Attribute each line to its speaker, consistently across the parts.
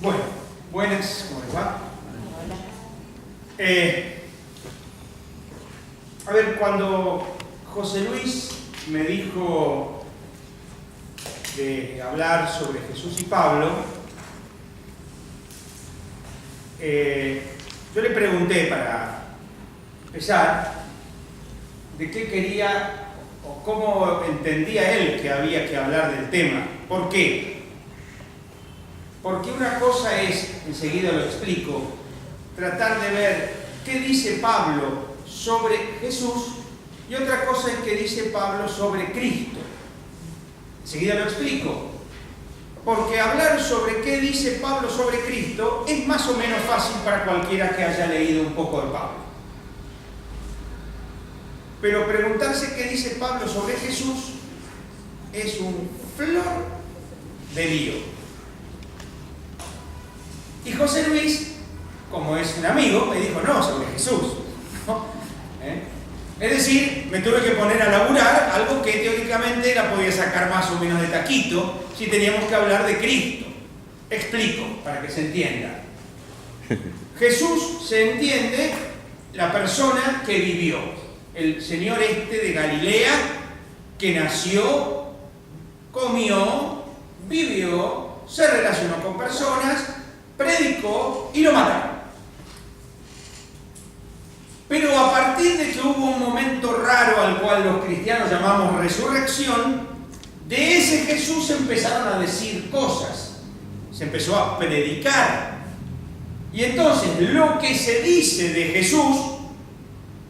Speaker 1: Bueno, buenas, ¿cómo les va? A ver, cuando José Luis me dijo de hablar sobre Jesús y Pablo, yo le pregunté, para empezar, de qué quería o cómo entendía él que había que hablar del tema. ¿Por qué? Porque una cosa es, enseguida lo explico, tratar de ver qué dice Pablo sobre Jesús, y otra cosa es qué dice Pablo sobre Cristo. Enseguida lo explico. Porque hablar sobre qué dice Pablo sobre Cristo es más o menos fácil para cualquiera que haya leído un poco de Pablo. Pero preguntarse qué dice Pablo sobre Jesús es un flor de lío. Y José Luis, como es un amigo, me dijo, no, sobre Jesús. ¿No? Es decir, me tuve que poner a laburar algo que teóricamente la podía sacar más o menos de taquito si teníamos que hablar de Cristo. Explico, para que se entienda. Jesús se entiende la persona que vivió. El señor de Galilea, que nació, comió, vivió, se relacionó con personas, predicó y lo mataron. Pero a partir de que hubo un momento raro al cual los cristianos llamamos resurrección, de ese Jesús empezaron a decir cosas, se empezó a predicar. Y entonces lo que se dice de Jesús,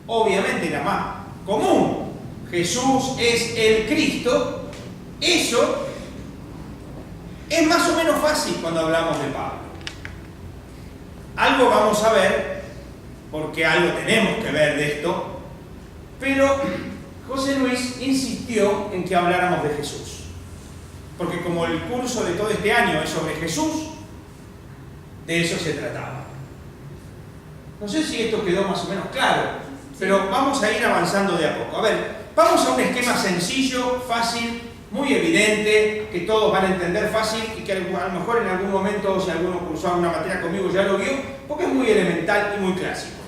Speaker 1: obviamente era más común, Jesús es el Cristo, eso es más o menos fácil cuando hablamos de Pablo. Algo vamos a ver, porque algo tenemos que ver de esto, pero José Luis insistió en que habláramos de Jesús. Porque como el curso de todo este año es sobre Jesús, de eso se trataba. No sé si esto quedó más o menos claro, pero vamos a ir avanzando de a poco. A ver, vamos a un esquema sencillo, fácil, muy evidente, que todos van a entender fácil y que a lo mejor en algún momento, si alguno cursó alguna materia conmigo, ya lo vio, porque es muy elemental y muy clásico.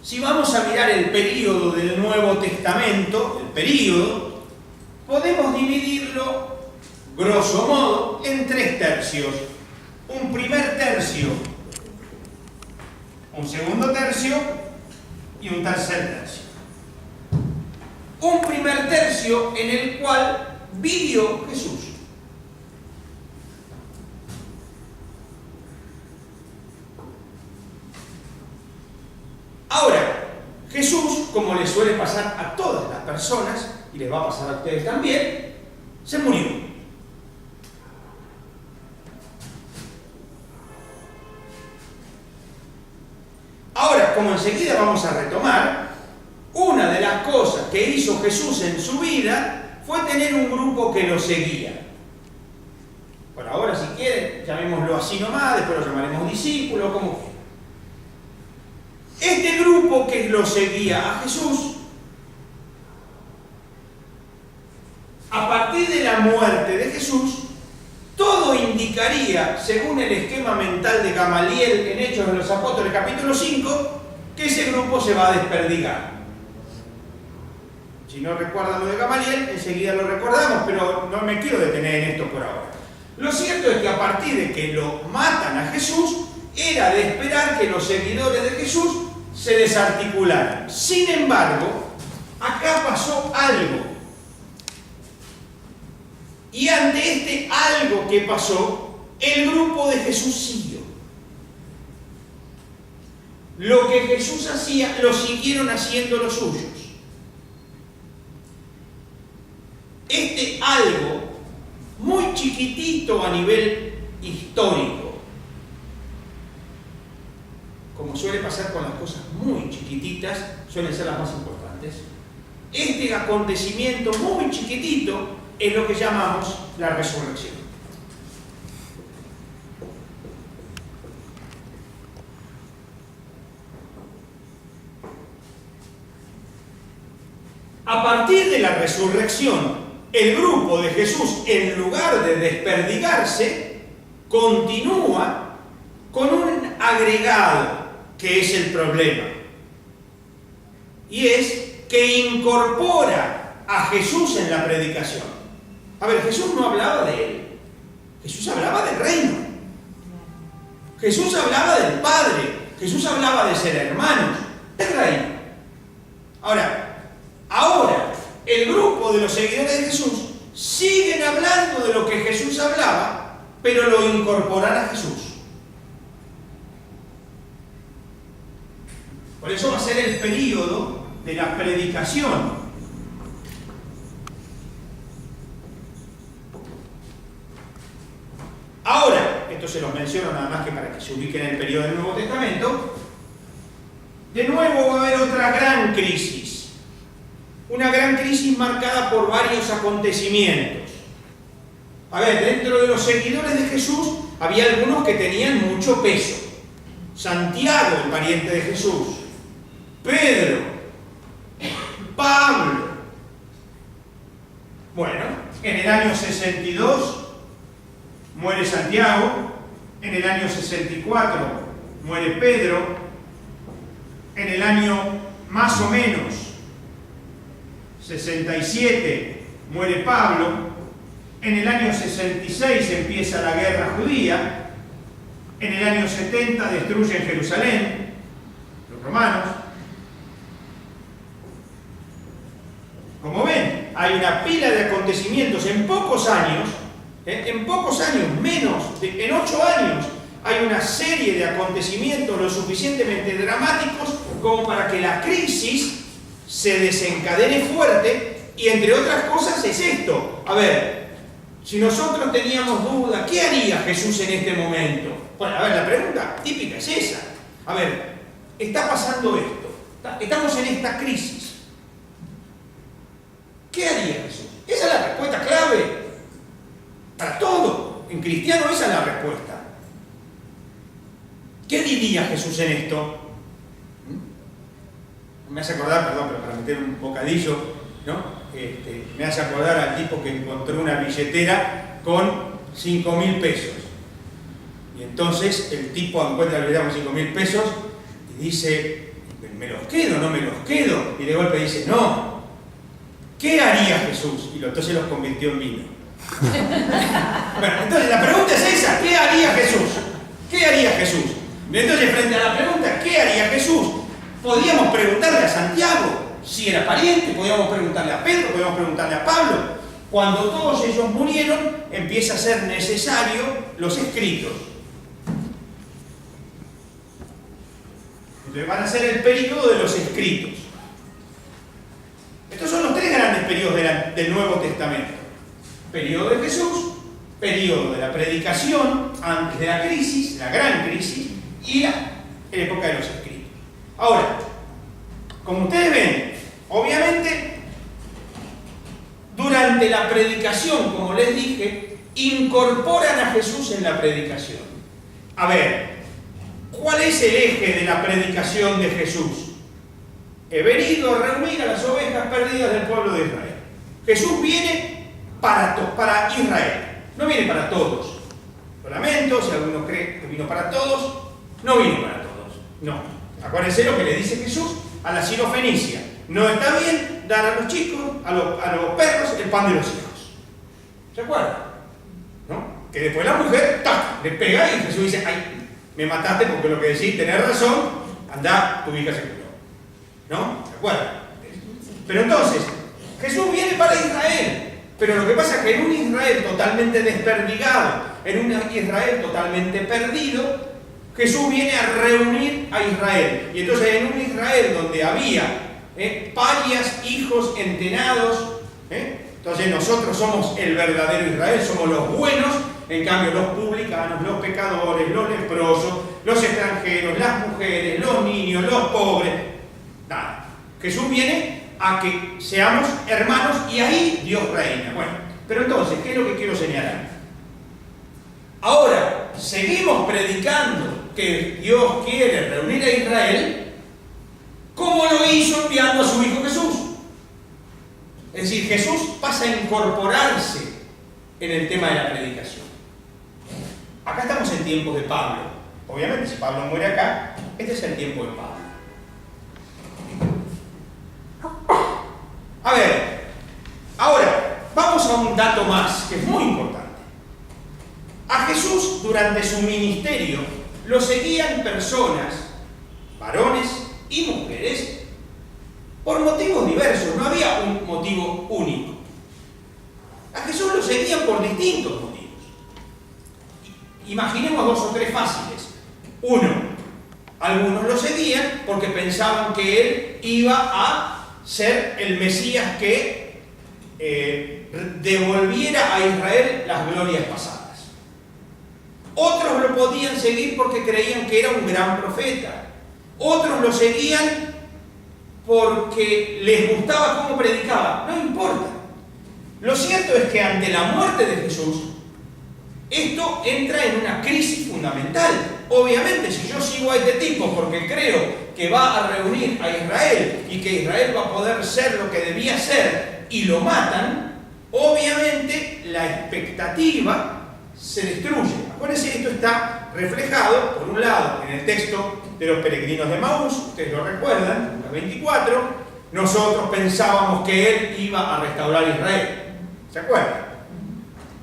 Speaker 1: Si vamos a mirar el período del Nuevo Testamento, el período, podemos dividirlo, grosso modo, en 3 tercios. Un primer tercio, un segundo tercio y un tercer tercio. Un primer tercio en el cual vivió Jesús. Ahora, Jesús, como le suele pasar a todas las personas, y les va a pasar a ustedes también, se murió. Ahora, como enseguida vamos a retomar, una de las cosas que hizo Jesús en su vida fue tener un grupo que lo seguía. Por ahora, si quieren, llamémoslo así nomás, después lo llamaremos discípulos, como quieran. Este grupo que lo seguía a Jesús, a partir de la muerte de Jesús, todo indicaría, según el esquema mental de Gamaliel en Hechos de los Apóstoles, capítulo 5, que ese grupo se va a desperdigar. Si no recuerdan lo de Gamaliel, enseguida lo recordamos, pero no me quiero detener en esto por ahora. Lo cierto es que a partir de que lo matan a Jesús, era de esperar que los seguidores de Jesús se desarticularan. Sin embargo, acá pasó algo. Y ante este algo que pasó, el grupo de Jesús siguió. Lo que Jesús hacía, lo siguieron haciendo los suyos. Este algo, muy chiquitito a nivel histórico, como suele pasar con las cosas muy chiquititas, suelen ser las más importantes. Este acontecimiento muy chiquitito es lo que llamamos la resurrección. A partir de la resurrección, el grupo de Jesús, en lugar de desperdigarse, continúa con un agregado que es el problema. Y es que incorpora a Jesús en la predicación. A ver, Jesús no hablaba de él. Jesús hablaba del reino. Jesús hablaba del Padre. Jesús hablaba de ser hermanos, del reino. Ahora, el grupo de los seguidores de Jesús siguen hablando de lo que Jesús hablaba, pero lo incorporan a Jesús. Por eso va a ser el período de la predicación. Ahora, esto se los menciono nada más que para que se ubiquen en el periodo del Nuevo Testamento, de nuevo va a haber otra gran crisis. Una gran crisis marcada por varios acontecimientos. A ver, dentro de los seguidores de Jesús había algunos que tenían mucho peso. Santiago, el pariente de Jesús, Pedro, Pablo. Bueno, en el año 62 muere Santiago, en el año 64 muere Pedro, en el año más o menos 67 muere Pablo, en el año 66 empieza la guerra judía, en el año 70 destruyen Jerusalén, los romanos. Como ven, hay una pila de acontecimientos en pocos años, en 8 años, hay una serie de acontecimientos lo suficientemente dramáticos como para que la crisis se desencadene fuerte, y entre otras cosas es esto. A ver, si nosotros teníamos duda, ¿qué haría Jesús en este momento? Bueno, a ver, la pregunta típica es esa. A ver, está pasando esto, estamos en esta crisis. ¿Qué haría Jesús? Esa es la respuesta clave para todo. En cristiano esa es la respuesta. ¿Qué diría Jesús en esto? Me hace acordar, perdón, pero para meter un bocadillo, ¿no? Me hace acordar al tipo que encontró una billetera con 5.000 pesos. Y entonces el tipo encuentra la billetera con 5.000 pesos y dice, ¿me los quedo? ¿No me los quedo? Y de golpe dice, no. ¿Qué haría Jesús? Y entonces los convirtió en vino. Bueno, entonces la pregunta es esa, ¿qué haría Jesús? ¿Qué haría Jesús? Entonces, frente a la pregunta, ¿qué haría Jesús? Podíamos preguntarle a Santiago si era pariente, podíamos preguntarle a Pedro, podíamos preguntarle a Pablo. Cuando todos ellos murieron, empieza a ser necesario los escritos. Entonces van a ser el período de los escritos. Estos son los 3 grandes periodos del Nuevo Testamento. Periodo de Jesús, periodo de la predicación, antes de la crisis, la gran crisis, y la época de los escritos. Ahora, como ustedes ven, obviamente, durante la predicación, como les dije, incorporan a Jesús en la predicación. A ver, ¿cuál es el eje de la predicación de Jesús? He venido a reunir a las ovejas perdidas del pueblo de Israel. Jesús viene para Israel, no viene para todos. Lo lamento, si alguno cree que vino para todos, no vino para todos, no. Acuérdense lo que le dice Jesús a la sirofenicia: no está bien dar a los chicos, a los perros, el pan de los hijos. ¿Se acuerdan? ¿No? Que después la mujer le pega y Jesús dice: ay, me mataste porque lo que decís, tenés razón, anda, tu hija se curó. ¿No? ¿Se acuerdan? Pero entonces, Jesús viene para Israel. Pero lo que pasa es que en un Israel totalmente desperdigado, en un Israel totalmente perdido, Jesús viene a reunir a Israel. Y entonces en un Israel donde había parias, hijos, entenados, entonces nosotros somos el verdadero Israel, somos los buenos, en cambio los publicanos, los pecadores, los leprosos, los extranjeros, las mujeres, los niños, los pobres, nada. Jesús viene a que seamos hermanos y ahí Dios reina. Bueno, pero entonces, ¿qué es lo que quiero señalar? Ahora, seguimos predicando que Dios quiere reunir a Israel, como lo hizo enviando a su Hijo Jesús. Es decir, Jesús pasa a incorporarse en el tema de la predicación. Acá estamos en tiempos de Pablo. Obviamente, si Pablo muere acá, este es el tiempo de Pablo. A ver, ahora, vamos a un dato más, que es muy importante. A Jesús, durante su ministerio, lo seguían personas, varones y mujeres, por motivos diversos, no había un motivo único. A Jesús lo seguían por distintos motivos. Imaginemos dos o tres fáciles. Uno, algunos lo seguían porque pensaban que él iba a ser el Mesías que devolviera a Israel las glorias pasadas. Otros lo podían seguir porque creían que era un gran profeta. Otros lo seguían porque les gustaba cómo predicaba. No importa. Lo cierto es que ante la muerte de Jesús, esto entra en una crisis fundamental. Obviamente, si yo sigo a este tipo porque creo que va a reunir a Israel y que Israel va a poder ser lo que debía ser y lo matan, obviamente la expectativa se destruye. Acuérdense, esto está reflejado, por un lado, en el texto de los peregrinos de Emaús, ustedes lo recuerdan, Lucas 24, nosotros pensábamos que él iba a restaurar Israel. ¿Se acuerdan?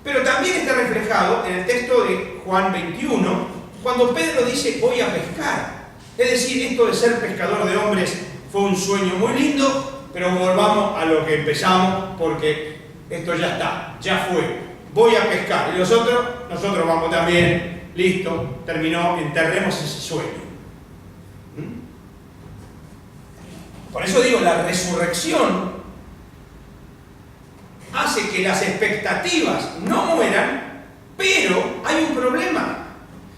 Speaker 1: Pero también está reflejado en el texto de Juan 21, cuando Pedro dice, voy a pescar. Es decir, esto de ser pescador de hombres fue un sueño muy lindo, pero volvamos a lo que empezamos, porque esto ya está, ya fue. Voy a pescar. Y nosotros vamos también, listo, terminó, enterremos ese sueño. Por eso digo, la resurrección hace que las expectativas no mueran, pero hay un problema.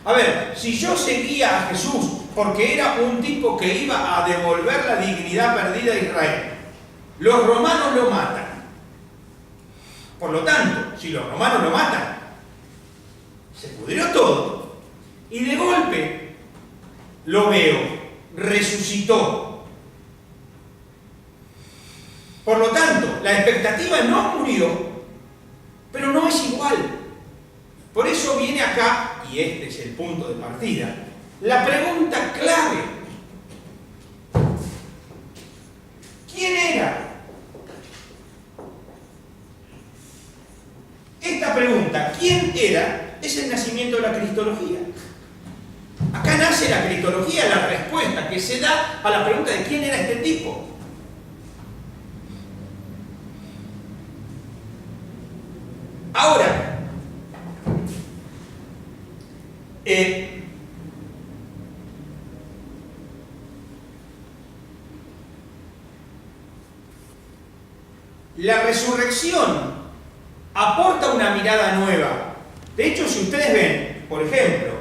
Speaker 1: A ver, si yo seguía a Jesús porque era un tipo que iba a devolver la dignidad perdida a Israel, los romanos lo matan. Por lo tanto, si los romanos lo matan, se pudrió todo. Y de golpe lo veo, resucitó. Por lo tanto, la expectativa no murió, pero no es igual. Por eso viene acá, y este es el punto de partida, la pregunta clave. ¿Quién era? Esta pregunta, ¿quién era?, es el nacimiento de la cristología. Acá nace la cristología, la respuesta que se da a la pregunta de quién era este tipo. Ahora, la resurrección aporta una mirada nueva. De hecho, si ustedes ven, por ejemplo,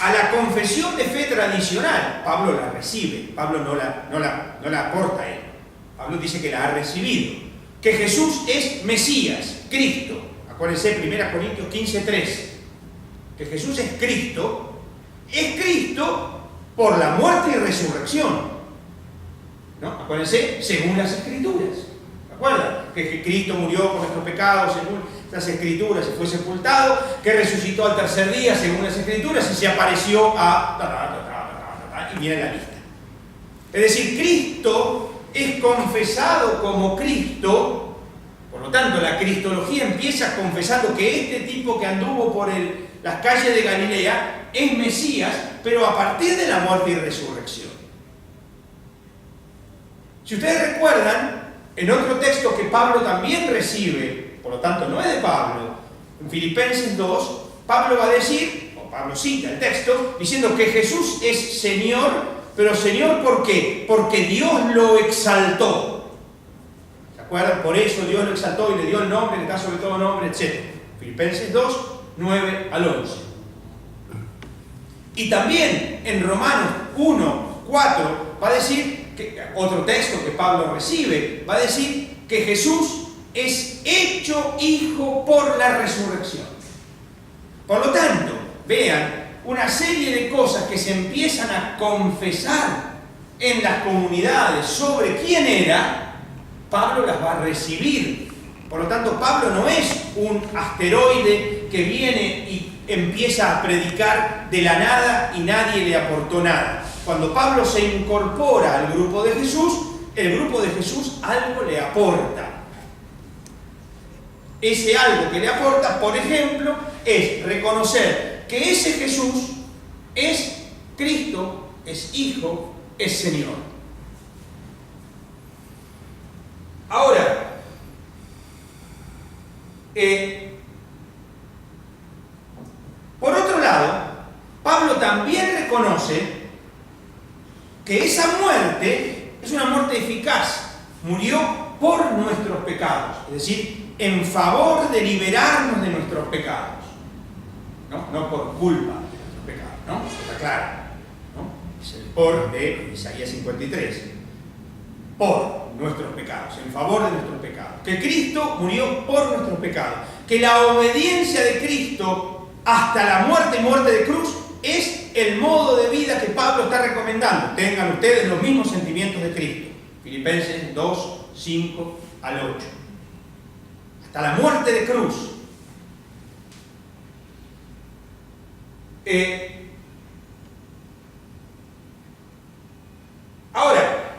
Speaker 1: a la confesión de fe tradicional, Pablo la recibe, Pablo no la aporta a él. Pablo dice que la ha recibido. Que Jesús es Mesías, Cristo. Acuérdense, 1 Corintios 15:3. Que Jesús es Cristo por la muerte y resurrección. ¿No? Acuérdense, según las Escrituras. ¿Se acuerdan? Que Cristo murió por nuestros pecados, según las Escrituras, y fue sepultado, que resucitó al tercer día, según las Escrituras, y se apareció a... y viene la lista. Es decir, Cristo es confesado como Cristo. Por lo tanto, la cristología empieza confesando que este tipo que anduvo por las calles de Galilea es Mesías, pero a partir de la muerte y resurrección. Si ustedes recuerdan, en otro texto que Pablo también recibe, por lo tanto no es de Pablo, en Filipenses 2, Pablo va a decir, o Pablo cita el texto, diciendo que Jesús es Señor. Pero Señor, ¿por qué? Porque Dios lo exaltó. ¿Se acuerdan? Por eso Dios lo exaltó y le dio el nombre, le da sobre todo nombre, etc. Filipenses 2, 9 al 11. Y también en Romanos 1, 4 va a decir, otro texto que Pablo recibe, va a decir que Jesús es hecho hijo por la resurrección. Por lo tanto, vean, una serie de cosas que se empiezan a confesar en las comunidades sobre quién era, Pablo las va a recibir Por lo tanto, Pablo no es un asteroide que viene y empieza a predicar de la nada y nadie le aportó nada. Cuando Pablo se incorpora al grupo de Jesús, el grupo de Jesús algo le aporta. Ese algo que le aporta, por ejemplo, es reconocer que ese Jesús es Cristo, es Hijo, es Señor. Ahora, por otro lado, Pablo también reconoce que esa muerte es una muerte eficaz. Murió por nuestros pecados, es decir, en favor de liberarnos de nuestros pecados. No por culpa de nuestros pecados, ¿no? Eso está claro, ¿no? Es el por de Isaías 53. Por nuestros pecados, en favor de nuestros pecados. Que Cristo murió por nuestros pecados. Que la obediencia de Cristo hasta la muerte de cruz es el modo de vida que Pablo está recomendando. Tengan ustedes los mismos sentimientos de Cristo. Filipenses 2, 5 al 8. Hasta la muerte de cruz. Ahora,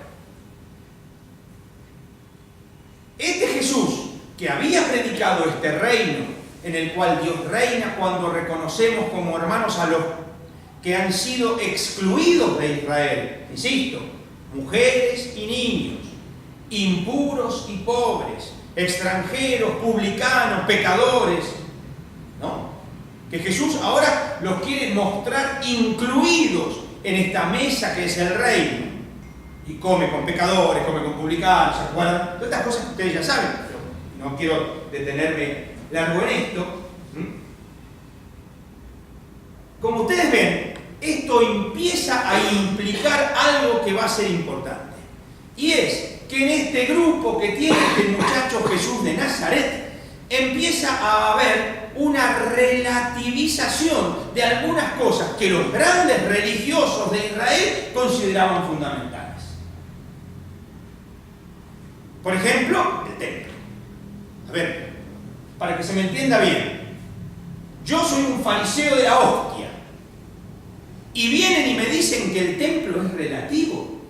Speaker 1: este Jesús que había predicado este reino en el cual Dios reina cuando reconocemos como hermanos a los que han sido excluidos de Israel, insisto, mujeres y niños, impuros y pobres, extranjeros, publicanos, pecadores, ¿no? Que Jesús ahora los quiere mostrar incluidos en esta mesa que es el reino. Y come con pecadores, come con publicanos, ¿se acuerdan? Todas estas cosas que ustedes ya saben, pero no quiero detenerme largo en esto. Como ustedes ven, esto empieza a implicar algo que va a ser importante. Y es que en este grupo que tiene este muchacho Jesús de Nazaret, empieza a haber una relativización de algunas cosas que los grandes religiosos de Israel consideraban fundamentales. Por ejemplo, el templo. A ver, para que se me entienda bien, yo soy un fariseo de la hostia y vienen y me dicen que el templo es relativo,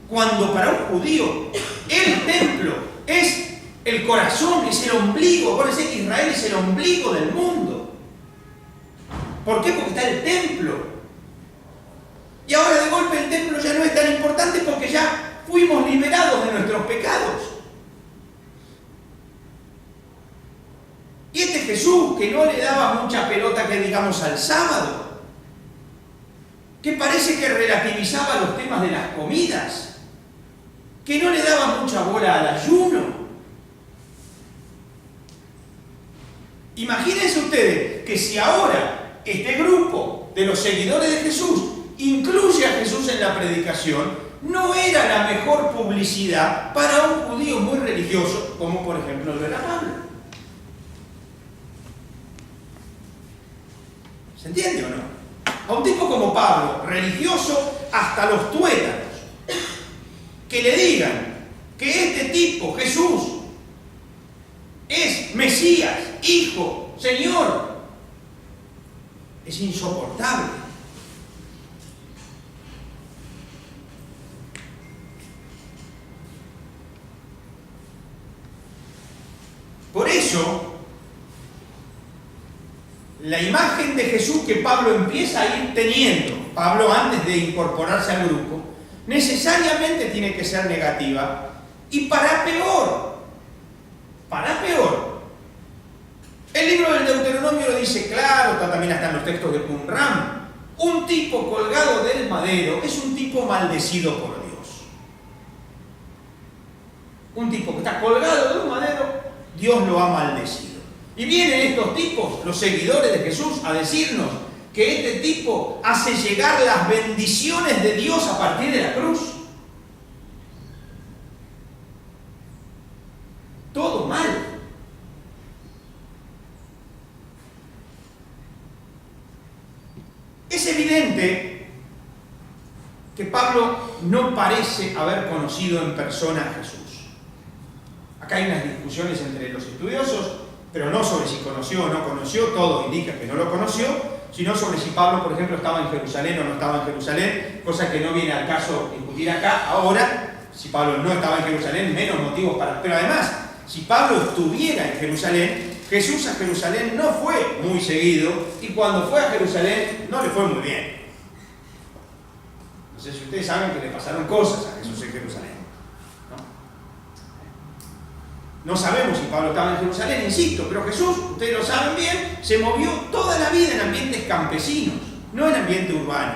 Speaker 1: cuando para un judío el templo es el corazón, es el ombligo. Acuérdense que Israel es el ombligo del mundo. ¿Por qué? Porque está el templo. Y ahora de golpe el templo ya no es tan importante porque ya fuimos liberados de nuestros pecados. Y este Jesús que no le daba mucha pelota, que digamos, al sábado, que parece que relativizaba los temas de las comidas, que no le daba mucha bola al ayuno. Imagínense ustedes que si ahora este grupo de los seguidores de Jesús incluye a Jesús en la predicación, no era la mejor publicidad para un judío muy religioso, como por ejemplo lo era Pablo. ¿Se entiende o no? A un tipo como Pablo, religioso hasta los tuétanos, que le digan que este tipo, Jesús, es Mesías, Hijo, Señor, es insoportable. Por eso, la imagen de Jesús que Pablo empieza a ir teniendo, Pablo antes de incorporarse al grupo, necesariamente tiene que ser negativa y para peor. El libro del Deuteronomio lo dice claro, también está en los textos de Qumran. Un tipo colgado del madero es un tipo maldecido por Dios. Un tipo que está colgado de un madero, Dios lo ha maldecido. Y vienen estos tipos, los seguidores de Jesús, a decirnos que este tipo hace llegar las bendiciones de Dios a partir de la cruz. Todo mal. Es evidente que Pablo no parece haber conocido en persona a Jesús. Acá hay unas discusiones entre los estudiosos, pero no sobre si conoció o no conoció, todo indica que no lo conoció, sino sobre si Pablo, por ejemplo, estaba en Jerusalén o no estaba en Jerusalén, cosa que no viene al caso discutir acá. Ahora, si Pablo no estaba en Jerusalén, menos motivos para... Pero además, si Pablo estuviera en Jerusalén, Jesús a Jerusalén no fue muy seguido, y cuando fue a Jerusalén no le fue muy bien. No sé si ustedes saben que le pasaron cosas a Jesús en Jerusalén. No sabemos si Pablo estaba en Jerusalén, insisto, pero Jesús, ustedes lo saben bien, se movió toda la vida en ambientes campesinos, no en ambiente urbano.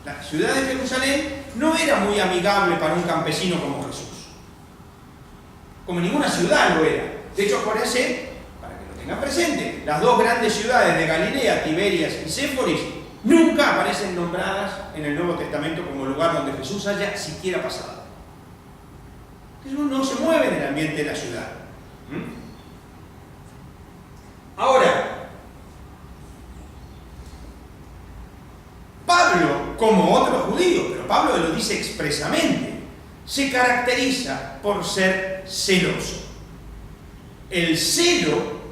Speaker 1: La ciudad de Jerusalén no era muy amigable para un campesino como Jesús. Como ninguna ciudad lo era. De hecho, acuérdense, para que lo tengan presente, las dos grandes ciudades de Galilea, Tiberias y Séforis, nunca aparecen nombradas en el Nuevo Testamento como lugar donde Jesús haya siquiera pasado. Jesús no se mueve en el ambiente de la ciudad. Ahora, Pablo, como otros judíos, pero Pablo lo dice expresamente, se caracteriza por ser celoso. El celo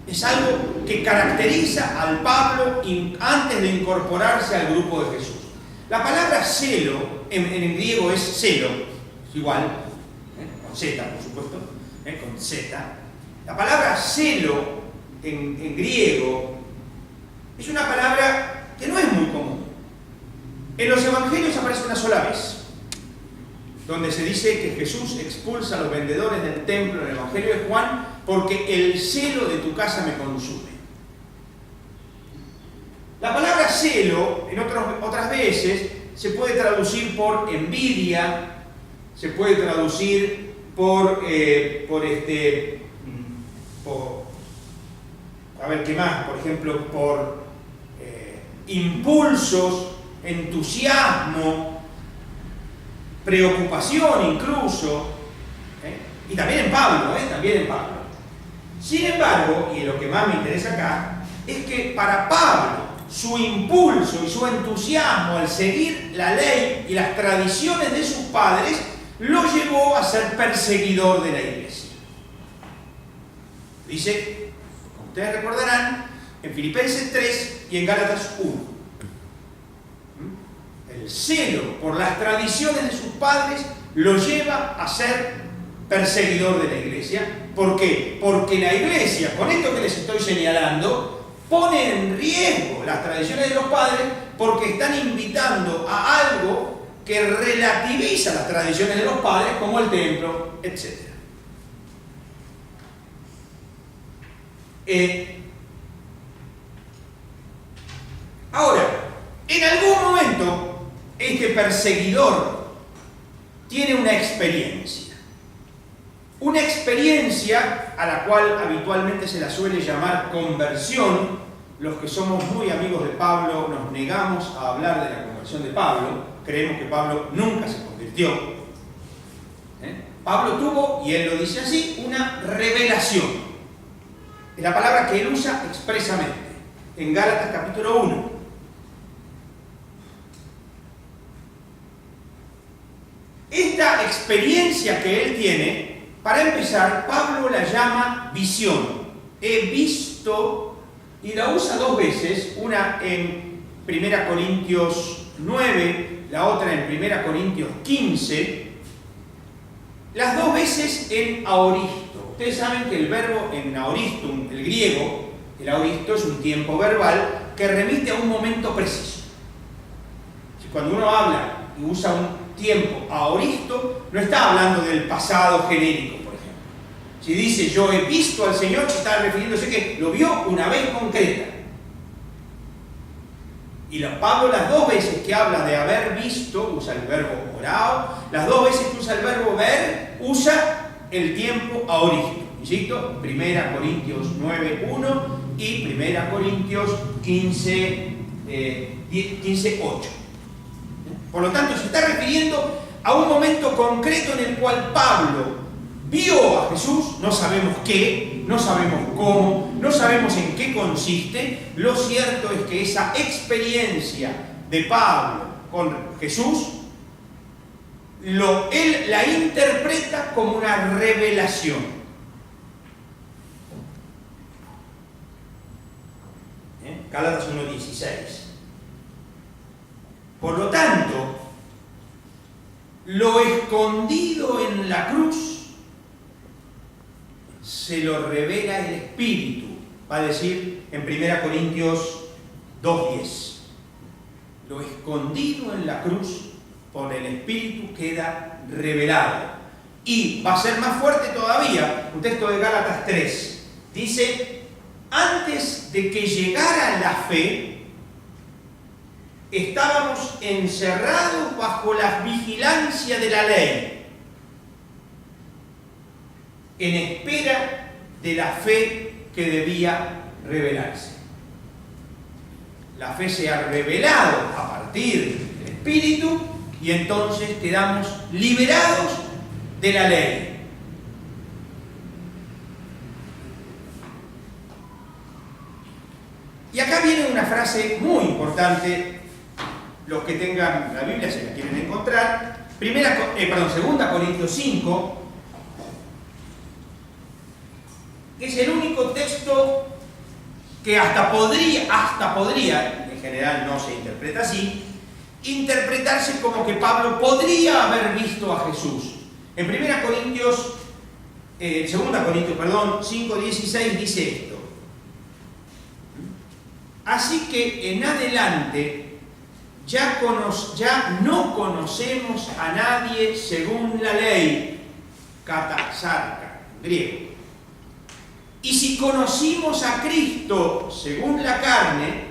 Speaker 1: es algo que caracteriza al Pablo antes de incorporarse al grupo de Jesús. La palabra celo, en griego es celo, igual, con Z, por supuesto, con Z. La palabra celo en griego es una palabra que no es muy común. En los evangelios aparece una sola vez, donde se dice que Jesús expulsa a los vendedores del templo en el Evangelio de Juan porque el celo de tu casa me consume. La palabra celo, en otras veces, se puede traducir por envidia, se puede traducir por a ver qué más, por ejemplo, por impulsos, entusiasmo, preocupación incluso, y también en Pablo, también en Pablo. Sin embargo, y lo que más me interesa acá, es que para Pablo, su impulso y su entusiasmo al seguir la ley y las tradiciones de sus padres lo llevó a ser perseguidor de la iglesia. Dice, como ustedes recordarán, en Filipenses 3 y en Gálatas 1. El celo por las tradiciones de sus padres lo lleva a ser perseguidor de la iglesia. ¿Por qué? Porque la iglesia, con esto que les estoy señalando, pone en riesgo las tradiciones de los padres porque están invitando a algo que relativiza las tradiciones de los padres, como el templo, etc. Ahora, en algún momento, este perseguidor tiene una experiencia a la cual habitualmente se la suele llamar conversión. Los que somos muy amigos de Pablo nos negamos a hablar de la conversión de Pablo, creemos que Pablo nunca se convirtió. Pablo tuvo, y él lo dice así, una revelación. Es la palabra que él usa expresamente en Gálatas capítulo 1. Esta experiencia que él tiene, para empezar, Pablo la llama visión. He visto, y la usa dos veces, una en 1 Corintios 9, la otra en 1 Corintios 15, las dos veces en aoristo. Ustedes saben que el verbo en aoristum, el griego, el aoristo es un tiempo verbal que remite a un momento preciso. Cuando uno habla y usa un tiempo aoristo, no está hablando del pasado genérico, por ejemplo. Si dice yo he visto al Señor, está refiriéndose que lo vio una vez concreta. Y Pablo las dos veces que habla de haber visto, usa el verbo orao, las dos veces que usa el verbo ver, usa el tiempo aoristo. ¿Insisto? 1 Corintios 9.1 y 1 Corintios 15.8. Por lo tanto, se está refiriendo a un momento concreto en el cual Pablo vio a Jesús, no sabemos qué, no sabemos cómo, no sabemos en qué consiste. Lo cierto es que esa experiencia de Pablo con Jesús él la interpreta como una revelación. Gálatas 1:16. Por lo tanto, lo escondido en la cruz se lo revela el Espíritu. Va a decir en 1 Corintios 2:10. Lo escondido en la cruz por el Espíritu queda revelado. Y va a ser más fuerte todavía, un texto de Gálatas 3. Dice: antes de que llegara la fe, estábamos encerrados bajo la vigilancia de la ley, en espera de la fe que debía revelarse. La fe se ha revelado a partir del Espíritu y entonces quedamos liberados de la ley. Y acá viene una frase muy importante. Los que tengan la Biblia, si la quieren encontrar, 2 Corintios 5, que es el único texto que hasta podría, en general no se interpreta así, interpretarse como que Pablo podría haber visto a Jesús. En 2 Corintios 5:16 dice esto: así que en adelante ya no conocemos a nadie según la ley, katasarka, en griego. Y si conocimos a Cristo según la carne,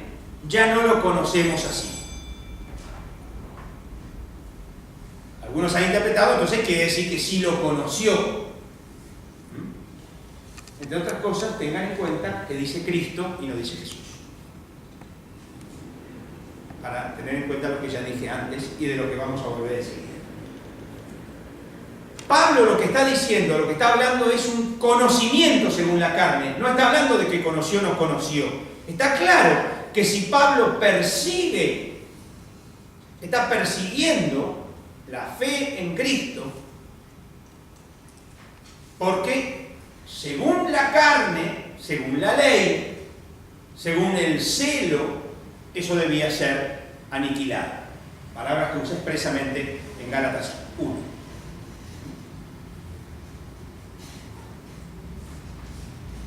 Speaker 1: ya no lo conocemos así. Algunos han interpretado, entonces quiere decir que sí lo conoció. Entre otras cosas, tengan en cuenta que dice Cristo y no dice Jesús. Para tener en cuenta lo que ya dije antes y de lo que vamos a volver a decir. Pablo lo que está diciendo, lo que está hablando es un conocimiento según la carne. No está hablando de que conoció o no conoció. Está claro que si Pablo está persiguiendo la fe en Cristo, porque según la carne, según la ley, según el celo, eso debía ser aniquilado. Palabras que usa expresamente en Gálatas 1.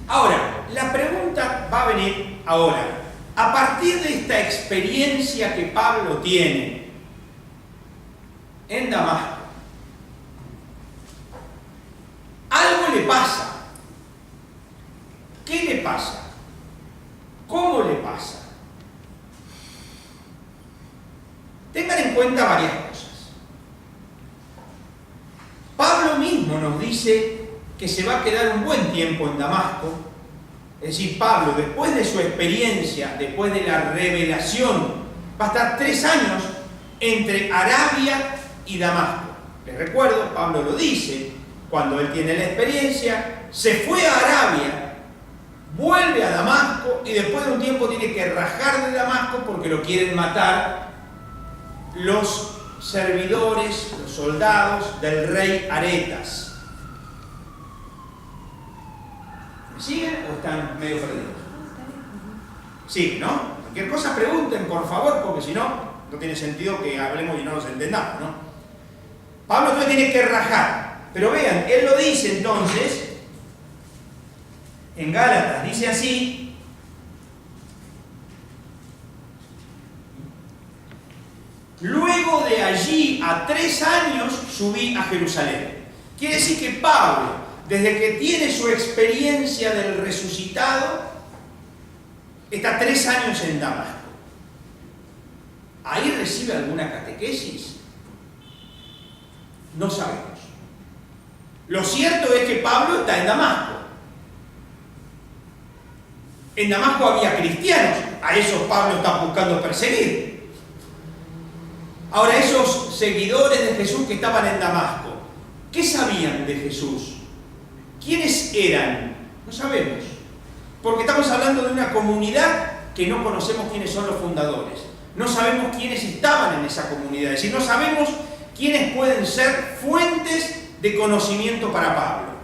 Speaker 1: Ahora, la pregunta va a venir ahora. A partir de esta experiencia que Pablo tiene en Damasco, algo le pasa. ¿Qué le pasa? ¿Cómo le pasa? Tengan en cuenta varias cosas. Pablo mismo nos dice que se va a quedar un buen tiempo en Damasco. Es decir, Pablo, después de su experiencia, después de la revelación, va a estar 3 años entre Arabia y Damasco. Les recuerdo, Pablo lo dice, cuando él tiene la experiencia, se fue a Arabia, vuelve a Damasco y después de un tiempo tiene que rajar de Damasco porque lo quieren matar los servidores, los soldados del rey Aretas. ¿Me siguen o están medio perdidos? Sí, ¿no? Cualquier cosa pregunten, por favor, porque si no, no tiene sentido que hablemos y no nos entendamos, ¿no? Pablo entonces tiene que rajar. Pero vean, él lo dice entonces, en Gálatas, dice así: luego de allí a 3 años subí a Jerusalén. Quiere decir que Pablo, desde que tiene su experiencia del resucitado, está 3 años en Damasco. ¿Ahí recibe alguna catequesis? No sabemos. Lo cierto es que Pablo está en Damasco. En Damasco había cristianos, a esos Pablo está buscando perseguir. Ahora, esos seguidores de Jesús que estaban en Damasco, ¿qué sabían de Jesús? ¿Quiénes eran? No sabemos. Porque estamos hablando de una comunidad que no conocemos quiénes son los fundadores. No sabemos quiénes estaban en esa comunidad. Es decir, no sabemos ¿quiénes pueden ser fuentes de conocimiento para Pablo?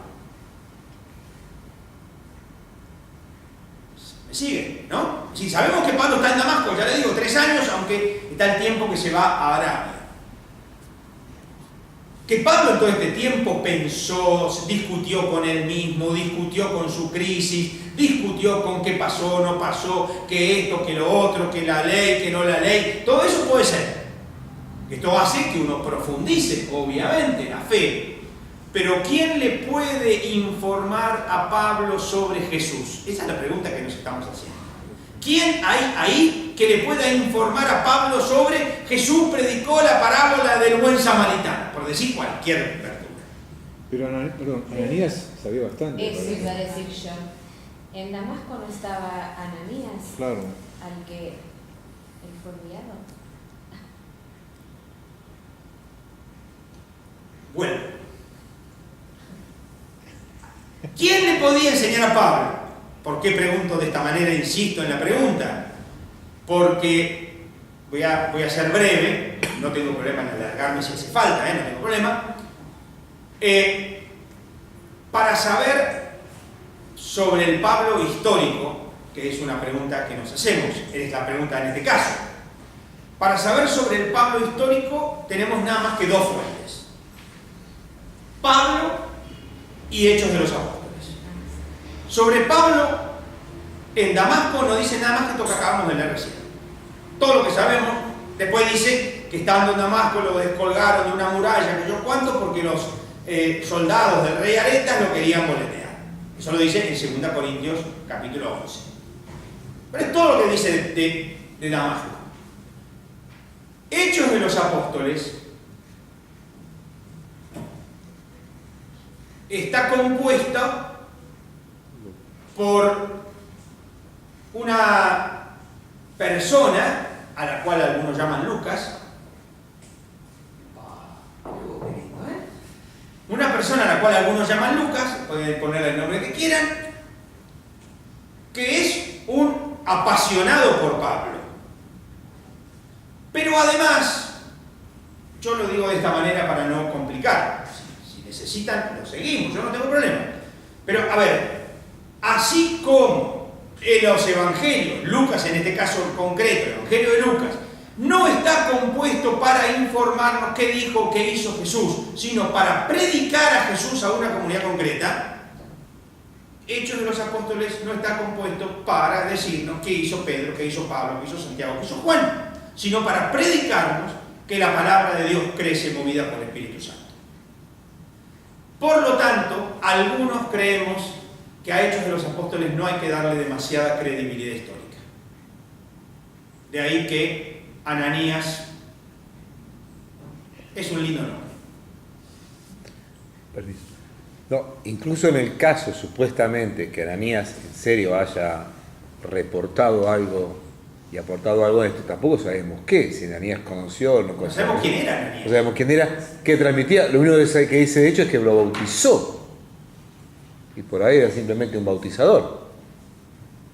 Speaker 1: ¿Me sigue? ¿No? Si sabemos que Pablo está en Damasco, ya le digo, 3 años, aunque está el tiempo que se va a Arabia. Que Pablo en todo este tiempo pensó, discutió con él mismo, discutió con su crisis, discutió con qué pasó, no pasó, que esto, que lo otro, que la ley, que no la ley. Todo eso puede ser. Esto hace que uno profundice, obviamente, la fe. Pero ¿quién le puede informar a Pablo sobre Jesús? Esa es la pregunta que nos estamos haciendo. ¿Quién hay ahí que le pueda informar a Pablo sobre Jesús predicó la parábola del buen samaritano? Por decir cualquier verdura.
Speaker 2: Pero Ananías sabía bastante.
Speaker 3: Eso iba a decir yo. En Damasco no estaba Ananías,
Speaker 2: Claro.
Speaker 3: al que él fue enviado.
Speaker 1: Bueno. ¿Quién le podía enseñar a Pablo? ¿Por qué pregunto de esta manera? Insisto en la pregunta. Porque voy a ser breve, no tengo problema en alargarme si hace falta, no tengo problema. Para saber sobre el Pablo histórico, que es una pregunta que nos hacemos, es la pregunta en este caso. Para saber sobre el Pablo histórico tenemos nada más que 2 fuentes. Pablo y Hechos de los Apóstoles. Sobre Pablo, en Damasco no dice nada más que esto que acabamos de leer recién. Todo lo que sabemos, después dice que estando en Damasco lo descolgaron de una muralla, que yo cuánto, porque los soldados del rey Aretas lo querían boletear. Eso lo dice en 2 Corintios capítulo 11. Pero es todo lo que dice de Damasco. Hechos de los Apóstoles está compuesta por una persona a la cual algunos llaman Lucas, una persona a la cual algunos llaman Lucas, pueden ponerle el nombre que quieran, que es un apasionado por Pablo. Pero además, yo lo digo de esta manera para no complicar, si necesitan lo seguimos, yo no tengo problema. Pero a ver, así como en los evangelios, Lucas en este caso concreto, el evangelio de Lucas, no está compuesto para informarnos qué dijo, qué hizo Jesús, sino para predicar a Jesús a una comunidad concreta. Hechos de los Apóstoles no está compuesto para decirnos qué hizo Pedro, qué hizo Pablo, qué hizo Santiago, qué hizo Juan, sino para predicarnos que la palabra de Dios crece movida por el Espíritu Santo. Por lo tanto, algunos creemos que a Hechos de los Apóstoles no hay que darle demasiada credibilidad histórica. De ahí que Ananías es un lindo nombre.
Speaker 4: Permiso. No, incluso en el caso supuestamente que Ananías en serio haya reportado algo y aportado algo en esto, tampoco sabemos qué, si Ananías conoció o no conoció.
Speaker 1: No sabemos quién era Ananías.
Speaker 4: No sabemos quién era, qué transmitía. Lo único que dice de hecho es que lo bautizó. Y por ahí era simplemente un bautizador.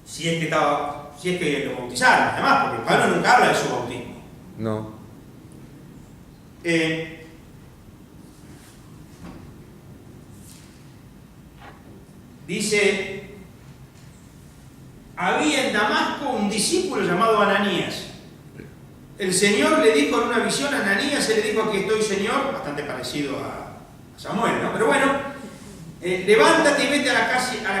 Speaker 1: Si es que lo bautizaron, además, porque Pablo nunca habla de su bautismo.
Speaker 4: No.
Speaker 1: Dice, había en Damasco un discípulo llamado Ananías. El Señor le dijo en una visión a Ananías, él le dijo, aquí estoy, Señor, bastante parecido a Samuel, ¿no? Pero bueno, levántate y vete a la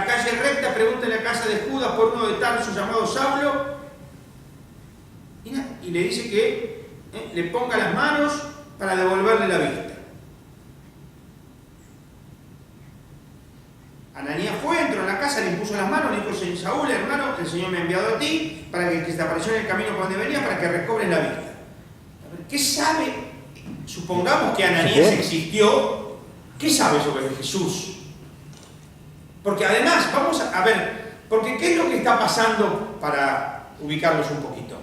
Speaker 1: calle recta, pregúntale a casa de Judas por uno de Tarso llamado Saulo, y le dice que le ponga las manos para devolverle la vista. Ananías fue, entró en la casa, le impuso las manos, le dijo, Saúl, hermano, el Señor me ha enviado a ti para que te apareció en el camino por donde venía, para que recobres la vista. ¿Qué sabe? Supongamos que Ananías existió, ¿qué sabe sobre Jesús? Porque además, vamos a ver, porque ¿qué es lo que está pasando para ubicarlos un poquito?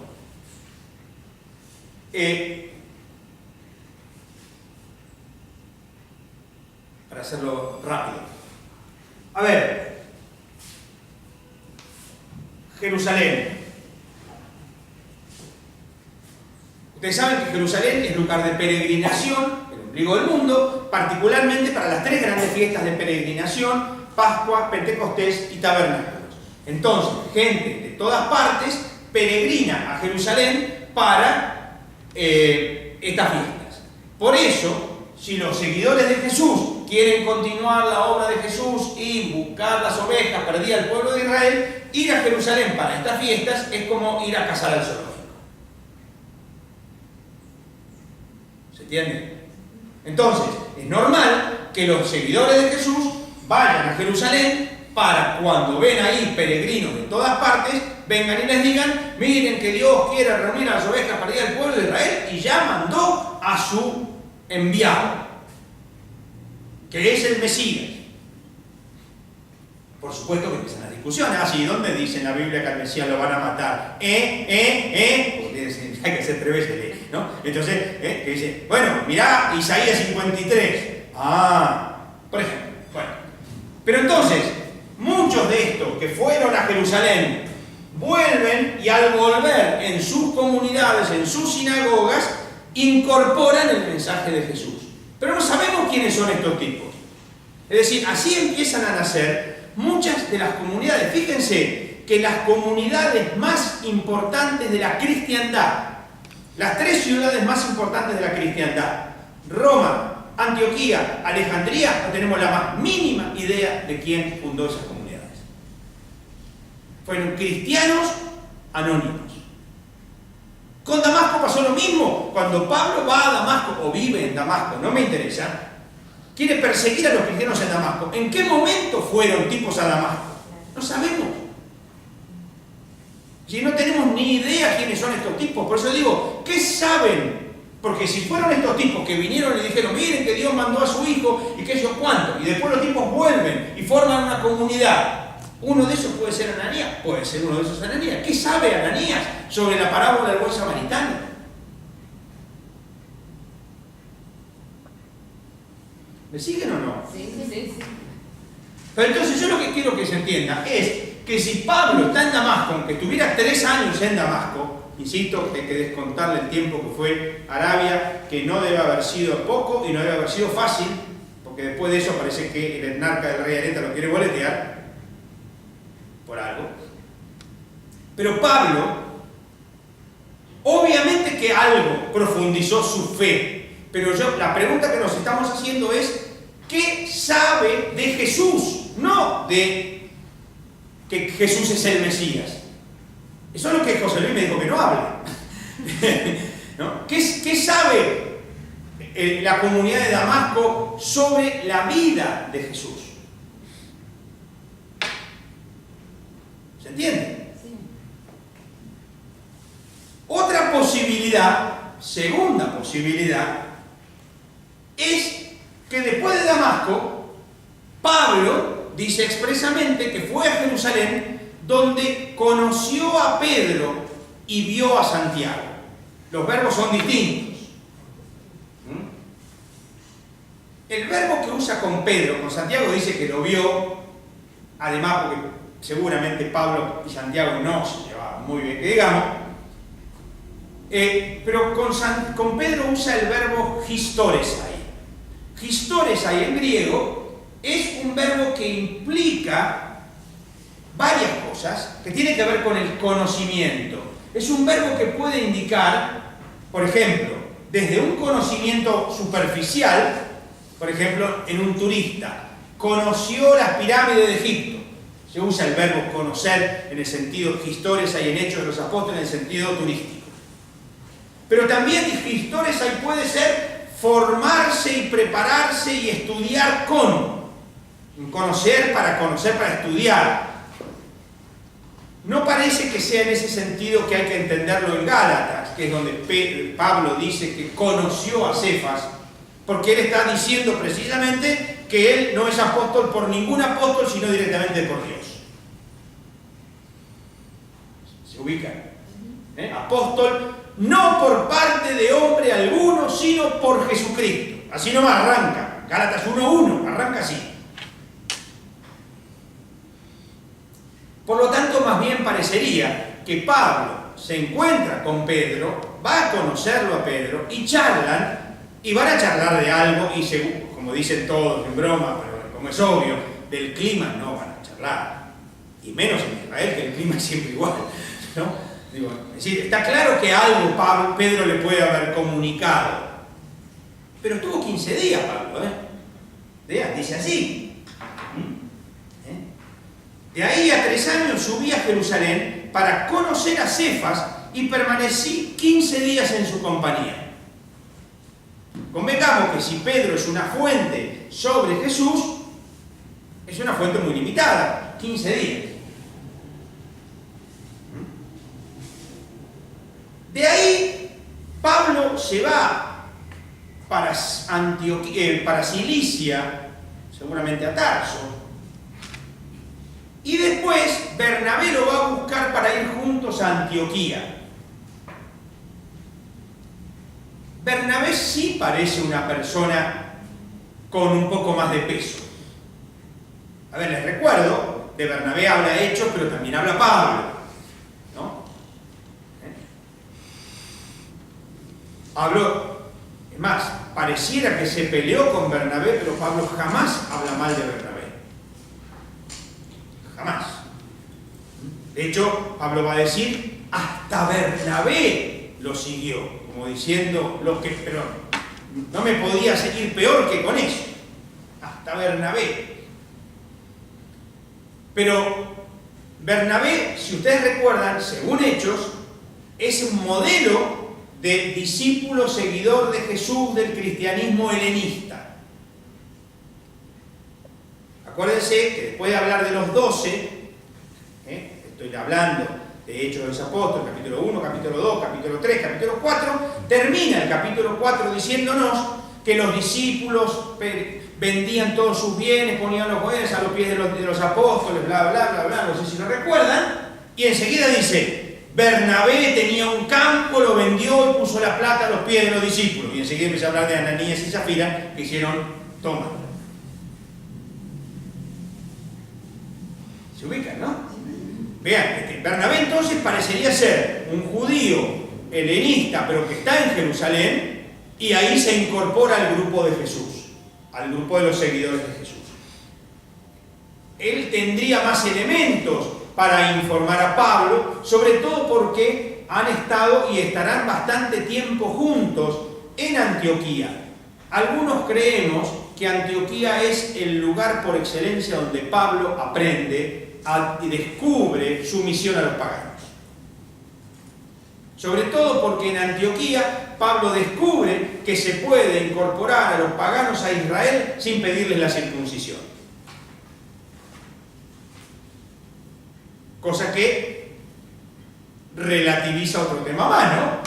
Speaker 1: Para hacerlo rápido. A ver, Jerusalén. Ustedes saben que Jerusalén es lugar de peregrinación, ombligo del mundo, particularmente para las 3 grandes fiestas de peregrinación: Pascua, Pentecostés y Tabernáculos. Entonces, gente de todas partes peregrina a Jerusalén para estas fiestas. Por eso, si los seguidores de Jesús quieren continuar la obra de Jesús y buscar las ovejas perdidas del pueblo de Israel, ir a Jerusalén para estas fiestas es como ir a cazar al zoológico. ¿Se entiende? Entonces, es normal que los seguidores de Jesús vayan a Jerusalén para cuando ven ahí peregrinos de todas partes, vengan y les digan: miren que Dios quiere reunir a las ovejas perdidas del pueblo de Israel y ya mandó a su enviado, que es el Mesías. Por supuesto que empiezan las discusiones. ¿Y dónde dice en la Biblia que al Mesías lo van a matar? Porque hay que hacer 3 veces, ¿no? Entonces, que dice, bueno, mirá Isaías 53. Por ejemplo. Bueno. Pero entonces, muchos de estos que fueron a Jerusalén vuelven y al volver en sus comunidades, en sus sinagogas, incorporan el mensaje de Jesús. Pero no sabemos quiénes son estos tipos. Es decir, así empiezan a nacer muchas de las comunidades. Fíjense que las comunidades más importantes de la cristiandad, las 3 ciudades más importantes de la cristiandad, Roma, Antioquía, Alejandría, no tenemos la más mínima idea de quién fundó esas comunidades. Fueron cristianos anónimos. Con Damasco pasó lo mismo. Cuando Pablo va a Damasco, o vive en Damasco, no me interesa, quiere perseguir a los cristianos en Damasco. ¿En qué momento fueron tipos a Damasco? No sabemos. Si no tenemos ni idea quiénes son estos tipos. Por eso digo, ¿qué saben? Porque si fueron estos tipos que vinieron y dijeron: miren que Dios mandó a su hijo y que ellos cuánto, y después los tipos vuelven y forman una comunidad, uno de esos puede ser Ananías. Puede ser uno de esos Ananías. ¿Qué sabe Ananías sobre la parábola del buen samaritano? ¿Me siguen o no?
Speaker 3: Sí.
Speaker 1: Pero entonces yo lo que quiero que se entienda es que si Pablo está en Damasco, aunque estuviera 3 años en Damasco, insisto, hay que descontarle el tiempo que fue Arabia, que no debe haber sido poco y no debe haber sido fácil, porque después de eso parece que el etnarca del rey Areta lo quiere boletear por algo. Pero Pablo, obviamente que algo profundizó su fe, pero la pregunta que nos estamos haciendo es: ¿qué sabe de Jesús? No de que Jesús es el Mesías. Eso es lo que José Luis me dijo que no hable. ¿No? ¿Qué sabe la comunidad de Damasco sobre la vida de Jesús? ¿Se entiende?
Speaker 3: Sí.
Speaker 1: Otra posibilidad, segunda posibilidad, es que después de Damasco, Pablo dice expresamente que fue a Jerusalén, donde conoció a Pedro y vio a Santiago. Los verbos son distintos. El verbo que usa con Pedro, con Santiago, dice que lo vio, además porque seguramente Pablo y Santiago no se llevaban muy bien, que digamos, pero con Pedro usa el verbo historesai. Historesai en griego es un verbo que implica varias cosas, que tiene que ver con el conocimiento. Es un verbo que puede indicar, por ejemplo, desde un conocimiento superficial, por ejemplo, en un turista, conoció las pirámides de Egipto. Se usa el verbo conocer en el sentido historesai en Hechos de los Apóstoles, en el sentido turístico. Pero también historesai puede ser formarse y prepararse y estudiar con. Conocer para estudiar. No parece que sea en ese sentido que hay que entenderlo en Gálatas, que es donde Pablo dice que conoció a Cefas, porque él está diciendo precisamente que él no es apóstol por ningún apóstol, sino directamente por Dios. ¿Se ubican? Apóstol no por parte de hombre alguno, sino por Jesucristo. Así nomás arranca. Gálatas 1:1, arranca así. Por lo tanto, más bien parecería que Pablo se encuentra con Pedro, va a conocerlo a Pedro y charlan, y van a charlar de algo, y según, como dicen todos en broma, pero como es obvio, del clima no van a charlar, y menos en Israel, que el clima es siempre igual, ¿no? Digo, es decir, está claro que algo Pedro le puede haber comunicado, pero estuvo 15 días Pablo, Vean, dice así. De ahí a 3 años subí a Jerusalén para conocer a Cefas y permanecí 15 días en su compañía. Convengamos que si Pedro es una fuente sobre Jesús, es una fuente muy limitada, 15 días. De ahí, Pablo se va para Cilicia, seguramente a Tarso, y después Bernabé lo va a buscar para ir juntos a Antioquía. Bernabé sí parece una persona con un poco más de peso. A ver, les recuerdo, de Bernabé habla Hechos, pero también habla Pablo, ¿no? Habló, es más, pareciera que se peleó con Bernabé, pero Pablo jamás habla mal de Bernabé. Jamás. De hecho, Pablo va a decir, hasta Bernabé lo siguió, como diciendo, pero no me podía seguir peor que con eso. Hasta Bernabé. Pero Bernabé, si ustedes recuerdan, según Hechos, es un modelo de discípulo seguidor de Jesús del cristianismo helenista. Acuérdense que después de hablar de los 12, estoy hablando de Hechos de los Apóstoles, capítulo 1, capítulo 2, capítulo 3, capítulo 4, termina el capítulo 4 diciéndonos que los discípulos vendían todos sus bienes, ponían los bienes a los pies de los apóstoles, bla, bla, bla, bla, no sé si lo recuerdan, y enseguida dice, Bernabé tenía un campo, lo vendió y puso la plata a los pies de los discípulos, y enseguida empieza a hablar de Ananías y Zafira, que hicieron, toma. Se ubican, ¿no? Vean, Bernabé entonces parecería ser un judío helenista, pero que está en Jerusalén, y ahí se incorpora al grupo de Jesús, al grupo de los seguidores de Jesús. Él tendría más elementos para informar a Pablo, sobre todo porque han estado y estarán bastante tiempo juntos en Antioquía. Algunos creemos que Antioquía es el lugar por excelencia donde Pablo aprende y descubre su misión a los paganos. Sobre todo porque en Antioquía Pablo descubre que se puede incorporar a los paganos a Israel sin pedirles la circuncisión. Cosa que relativiza otro tema más, ¿no?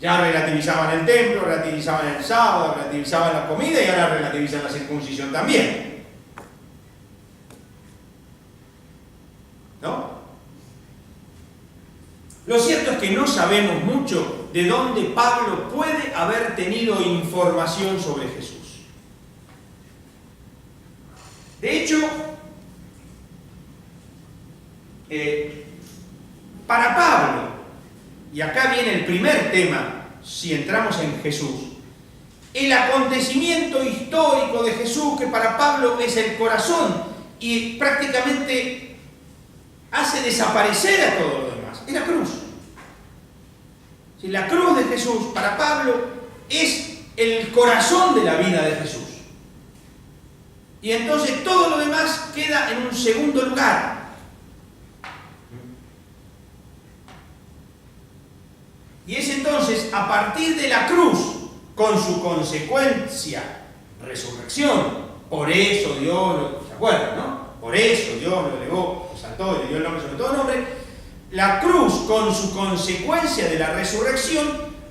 Speaker 1: Ya relativizaban el templo, relativizaban el sábado, relativizaban la comida y ahora relativizan la circuncisión también. ¿No? Lo cierto es que no sabemos mucho de dónde Pablo puede haber tenido información sobre Jesús. De hecho, para Pablo, y acá viene el primer tema, si entramos en Jesús, el acontecimiento histórico de Jesús, que para Pablo es el corazón y prácticamente hace desaparecer a todo lo demás, es la cruz. La cruz de Jesús para Pablo es el corazón de la vida de Jesús. Y entonces todo lo demás queda en un segundo lugar. Y es entonces a partir de la cruz, con su consecuencia, resurrección, por eso Dios, ¿se acuerdan, no? Por eso Dios lo elevó, lo exaltó y le dio el nombre sobre todo nombre. La cruz, con su consecuencia de la resurrección,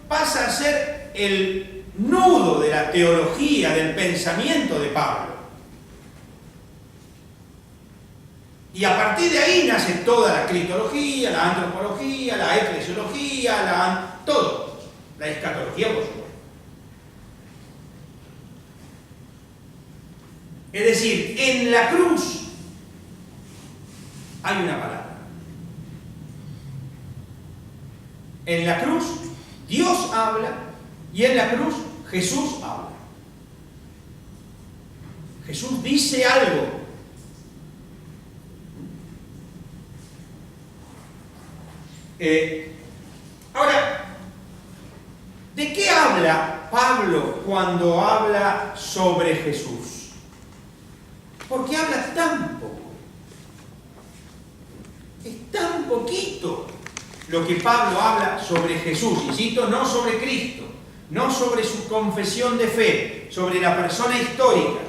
Speaker 1: pasa a ser el nudo de la teología, del pensamiento de Pablo. Y a partir de ahí nace toda la cristología, la antropología, la eclesiología, todo. La escatología, por supuesto. Es decir, en la cruz hay una palabra. En la cruz Dios habla y en la cruz Jesús habla. Jesús dice algo. Ahora, ¿de qué habla Pablo cuando habla sobre Jesús? ¿Por qué habla tan poco? Es tan poquito lo que Pablo habla sobre Jesús, insisto, no sobre Cristo, no sobre su confesión de fe, sobre la persona histórica.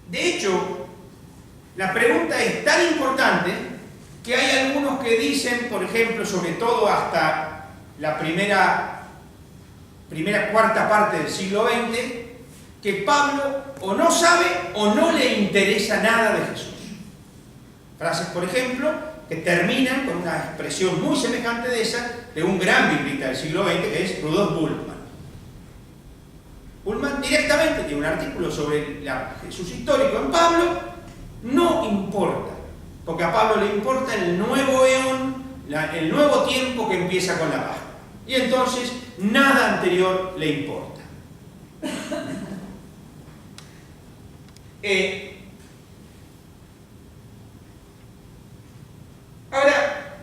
Speaker 1: De hecho, la pregunta es tan importante que hay algunos que dicen, por ejemplo, sobre todo hasta la primera cuarta parte del siglo XX, que Pablo o no sabe o no le interesa nada de Jesús. Frases, por ejemplo, que terminan con una expresión muy semejante de esa de un gran biblista del siglo XX, que es Rudolf Bultmann. Bultmann directamente tiene un artículo sobre el Jesús histórico en Pablo. No importa, porque a Pablo le importa el nuevo eón, el nuevo tiempo que empieza con la Pascua. Y entonces nada anterior le importa. Ahora,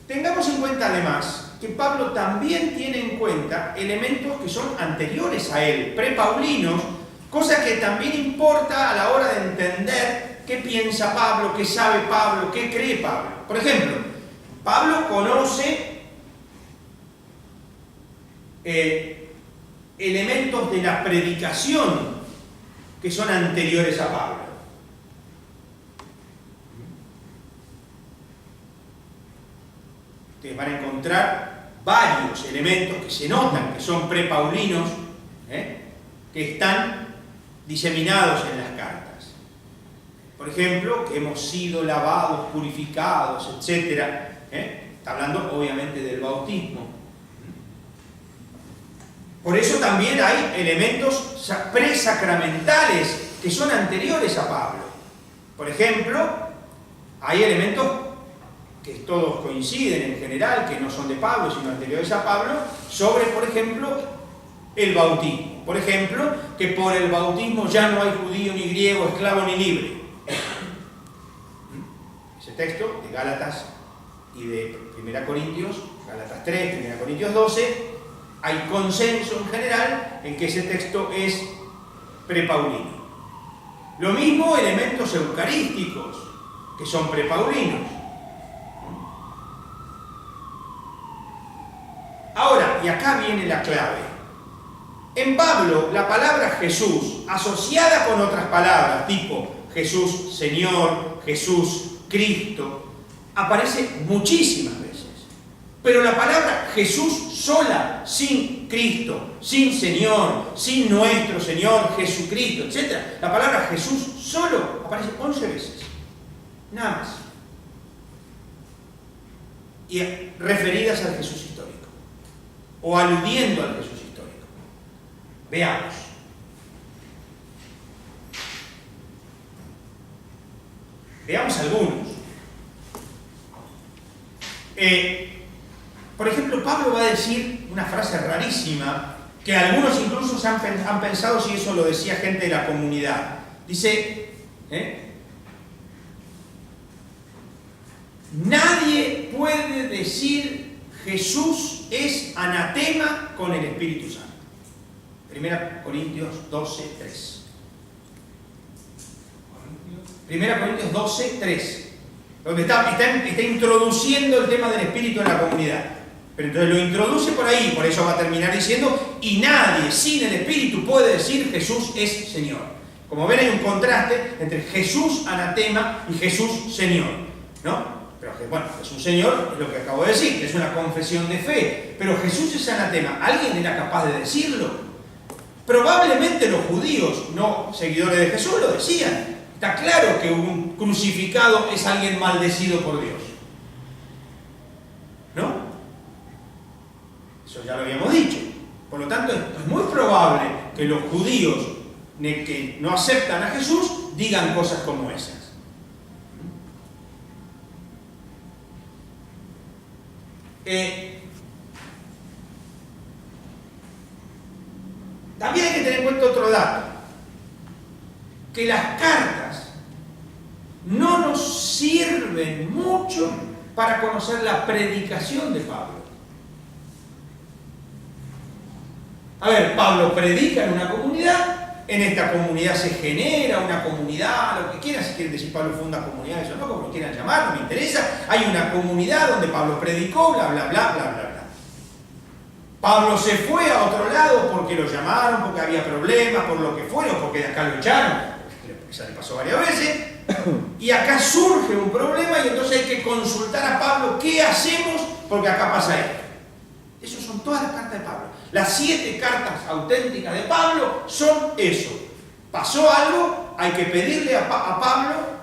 Speaker 1: tengamos en cuenta además que Pablo también tiene en cuenta elementos que son anteriores a él, prepaulinos, cosa que también importa a la hora de entender qué piensa Pablo, qué sabe Pablo, qué cree Pablo. Por ejemplo, Pablo conoce elementos de la predicación que son anteriores a Pablo. Ustedes van a encontrar varios elementos que se notan que son prepaulinos, que están diseminados en las cartas. Por ejemplo, que hemos sido lavados, purificados, etc. Está hablando obviamente del bautismo. Por eso también hay elementos presacramentales que son anteriores a Pablo. Por ejemplo, hay elementos que todos coinciden en general, que no son de Pablo, sino anteriores a Pablo, sobre, por ejemplo, el bautismo. Por ejemplo, que por el bautismo ya no hay judío ni griego, esclavo ni libre. Ese texto de Gálatas y de 1 Corintios, Gálatas 3, 1 Corintios 12, hay consenso en general en que ese texto es prepaulino. Lo mismo elementos eucarísticos, que son prepaulinos. Ahora, y acá viene la clave. En Pablo, la palabra Jesús, asociada con otras palabras, tipo Jesús Señor, Jesús Cristo, aparece muchísimas veces. Pero la palabra Jesús sola, sin Cristo, sin Señor, sin nuestro Señor Jesucristo, etc. La palabra Jesús solo aparece 11 veces. Nada más. Y referidas al Jesús histórico. O aludiendo al Jesús histórico. Veamos. Veamos algunos. Por ejemplo, Pablo va a decir una frase rarísima que algunos incluso han pensado si eso lo decía gente de la comunidad. Dice, nadie puede decir Jesús es anatema con el Espíritu Santo. 1 Corintios 12, 3. 1 Corintios 12, 3. Donde está introduciendo el tema del Espíritu en la comunidad. Pero entonces lo introduce por ahí, por eso va a terminar diciendo, y nadie sin el Espíritu puede decir Jesús es Señor. Como ven, hay un contraste entre Jesús anatema y Jesús Señor, ¿no? Pero bueno, Jesús Señor es lo que acabo de decir, es una confesión de fe. Pero Jesús es anatema, ¿alguien era capaz de decirlo? Probablemente los judíos, no seguidores de Jesús, lo decían. Está claro que un crucificado es alguien maldecido por Dios, ¿no? Eso ya lo habíamos dicho. Por lo tanto, es muy probable que los judíos que no aceptan a Jesús digan cosas como esas. También hay que tener en cuenta otro dato, que las cartas no nos sirven mucho para conocer la predicación de Pablo. A ver, Pablo predica en una comunidad, en esta comunidad se genera una comunidad, lo que quieran, si quieren decir Pablo funda comunidades o no, como lo quieran llamar, no me interesa. Hay una comunidad donde Pablo predicó, bla, bla, bla, bla, bla, bla. Pablo se fue a otro lado porque lo llamaron, porque había problemas, por lo que fuera, o porque de acá lo echaron, ya le pasó varias veces, y acá surge un problema y entonces hay que consultar a Pablo, ¿qué hacemos? Porque acá pasa esto. Esas son todas las cartas de Pablo. Las 7 cartas auténticas de Pablo son eso. Pasó algo, hay que pedirle a Pablo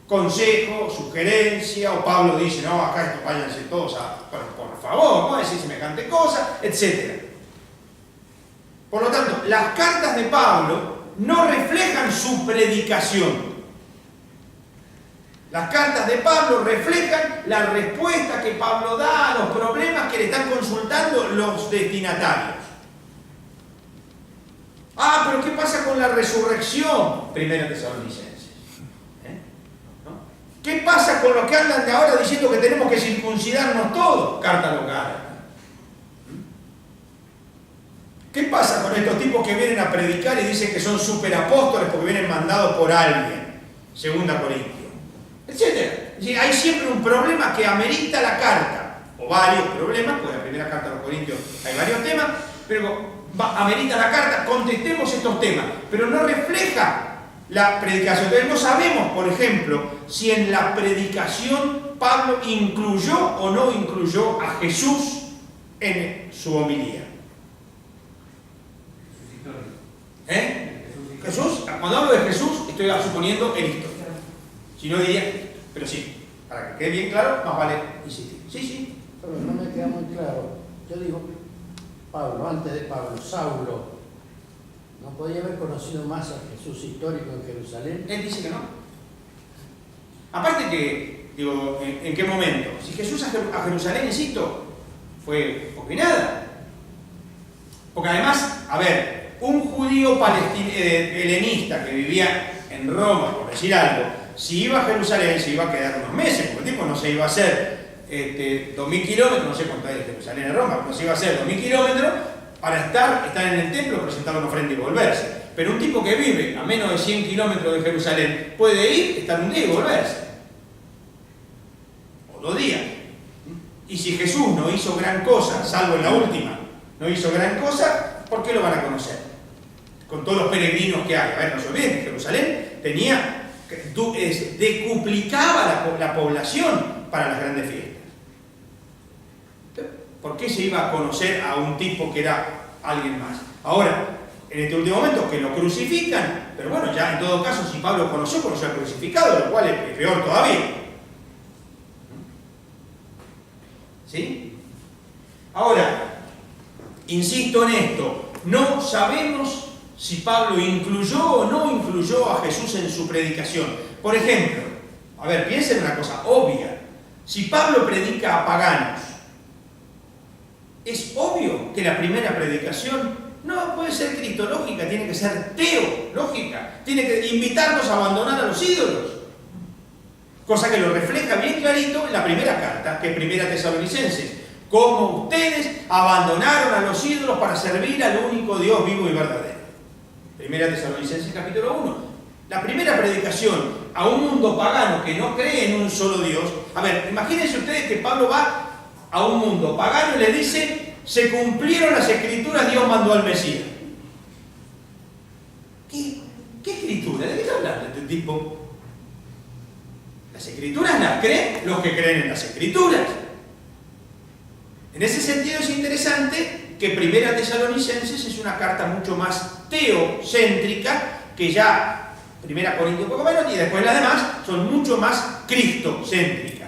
Speaker 1: consejo, sugerencia, o Pablo dice, no, acá esto váyanse todos por favor, no decir semejante cosa, etc. Por lo tanto, las cartas de Pablo no reflejan su predicación. Las cartas de Pablo reflejan la respuesta que Pablo da a los problemas que le están consultando los destinatarios. Ah, pero ¿qué pasa con la resurrección? Primera Tesalonicenses. ¿Qué pasa con los que andan de ahora diciendo que tenemos que circuncidarnos todos? Carta local. ¿Qué pasa con estos tipos que vienen a predicar y dicen que son superapóstoles porque vienen mandados por alguien? Segunda Corintios. Etcétera. Es decir, hay siempre un problema que amerita la carta, o varios problemas, pues en la primera carta de los Corintios hay varios temas, pero amerita la carta, contestemos estos temas, pero no refleja la predicación. Entonces no sabemos, por ejemplo, si en la predicación Pablo incluyó o no incluyó a Jesús en su homilía. Jesús, cuando hablo de Jesús, estoy suponiendo el historia. Si no diría, pero sí, para que quede bien claro, más vale insistir. Sí.
Speaker 5: Pero no me queda muy claro. Yo digo, Pablo, antes de Pablo, Saulo, ¿no podía haber conocido más a Jesús histórico en Jerusalén?
Speaker 1: Él dice que no. Aparte que, digo, ¿en qué momento? Si Jesús a Jerusalén, insisto, fue poco y nada. Porque además, a ver, un judío helenista que vivía en Roma, por decir algo, si iba a Jerusalén se iba a quedar unos meses, porque el tipo no se iba a hacer 2.000 kilómetros, no sé cuánto es de Jerusalén a Roma, pero se iba a hacer 2.000 kilómetros para estar en el templo, presentar una ofrenda y volverse. Pero un tipo que vive a menos de 100 kilómetros de Jerusalén puede ir, estar un día y volverse. O 2 días. Y si Jesús no hizo gran cosa, salvo en la última, no hizo gran cosa, ¿por qué lo van a conocer? Con todos los peregrinos que hay. A ver, no se olviden que Jerusalén decuplicaba la población para las grandes fiestas. ¿Por qué se iba a conocer a un tipo que era alguien más? Ahora, en este último momento, que lo crucifican, pero bueno, ya en todo caso, si Pablo conoció al crucificado, lo cual es peor todavía. ¿Sí? Ahora, insisto en esto, no sabemos si Pablo incluyó o no incluyó a Jesús en su predicación. Por ejemplo, a ver, piensen en una cosa obvia. Si Pablo predica a paganos, es obvio que la primera predicación no puede ser cristológica, tiene que ser teológica, tiene que invitarnos a abandonar a los ídolos. Cosa que lo refleja bien clarito en la primera carta, que es Primera Tesalonicenses. Cómo ustedes abandonaron a los ídolos para servir al único Dios vivo y verdadero. Primera Tesalonicenses capítulo 1. La primera predicación a un mundo pagano que no cree en un solo Dios. A ver, imagínense ustedes que Pablo va a un mundo pagano y le dice: se cumplieron las escrituras, Dios mandó al Mesías. ¿Qué escritura? ¿De qué está hablando este tipo? Las escrituras las creen los que creen en las escrituras. En ese sentido es interesante que Primera Tesalonicenses es una carta mucho más teocéntrica que ya Primera Corintios un poco menos, y después las demás son mucho más cristocéntricas.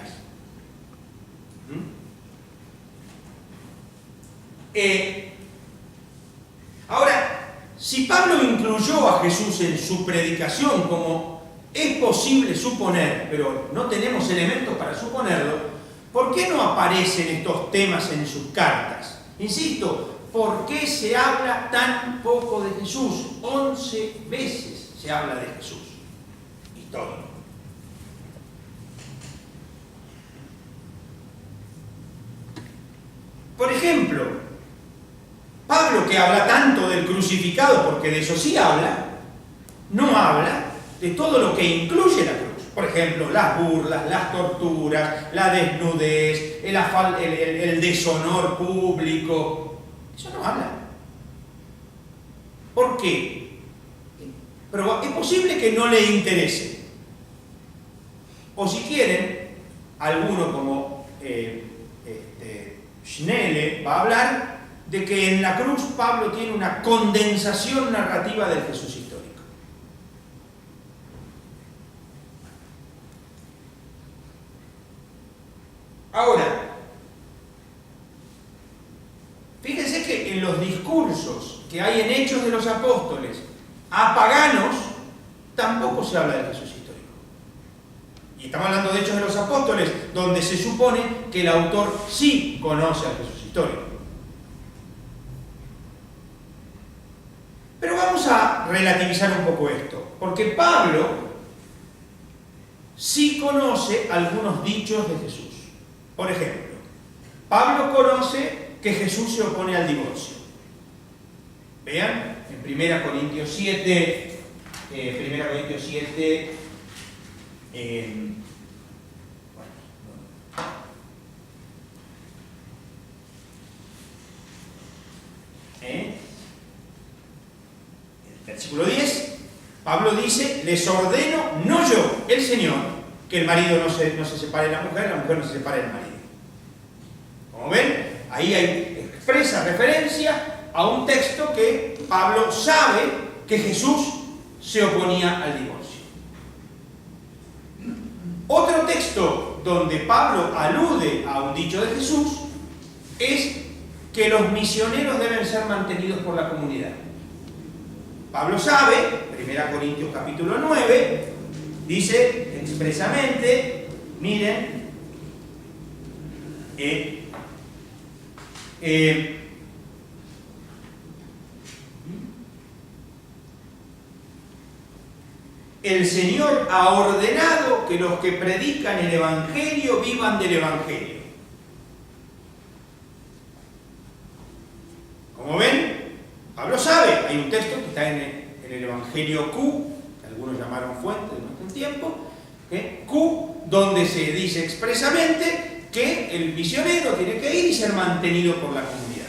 Speaker 1: Ahora, si Pablo incluyó a Jesús en su predicación, como es posible suponer, pero no tenemos elementos para suponerlo, ¿Por qué no aparecen estos temas en sus cartas? Insisto, ¿por qué se habla tan poco de Jesús? 11 veces se habla de Jesús. Histórico. Por ejemplo, Pablo, que habla tanto del crucificado, porque de eso sí habla, no habla de todo lo que incluye la cruz. Por ejemplo, las burlas, las torturas, la desnudez, el deshonor público. Eso no habla. ¿Por qué? Pero es posible que no le interese. O si quieren, alguno como Schnelle va a hablar de que en la cruz Pablo tiene una condensación narrativa del Jesús histórico. Ahora, fíjense que en los discursos que hay en Hechos de los Apóstoles a paganos, tampoco se habla del Jesús histórico. Y estamos hablando de Hechos de los Apóstoles, donde se supone que el autor sí conoce al Jesús histórico. Pero vamos a relativizar un poco esto, porque Pablo sí conoce algunos dichos de Jesús. Por ejemplo, Pablo conoce que Jesús se opone al divorcio. Vean, en 1 Corintios 7, versículo 10, Pablo dice: les ordeno, no yo, el Señor, que el marido no se separe de la mujer no se separe del marido. Como ven, ahí hay expresa referencia a un texto que Pablo sabe que Jesús se oponía al divorcio. Otro texto donde Pablo alude a un dicho de Jesús es que los misioneros deben ser mantenidos por la comunidad. Pablo sabe, 1 Corintios capítulo 9, dice expresamente, miren, el Señor ha ordenado que los que predican el Evangelio vivan del Evangelio. Como ven, Pablo sabe, hay un texto que está en el Evangelio Q, que algunos llamaron fuente de nuestro tiempo, Q, donde se dice expresamente que el misionero tiene que ir y ser mantenido por la comunidad.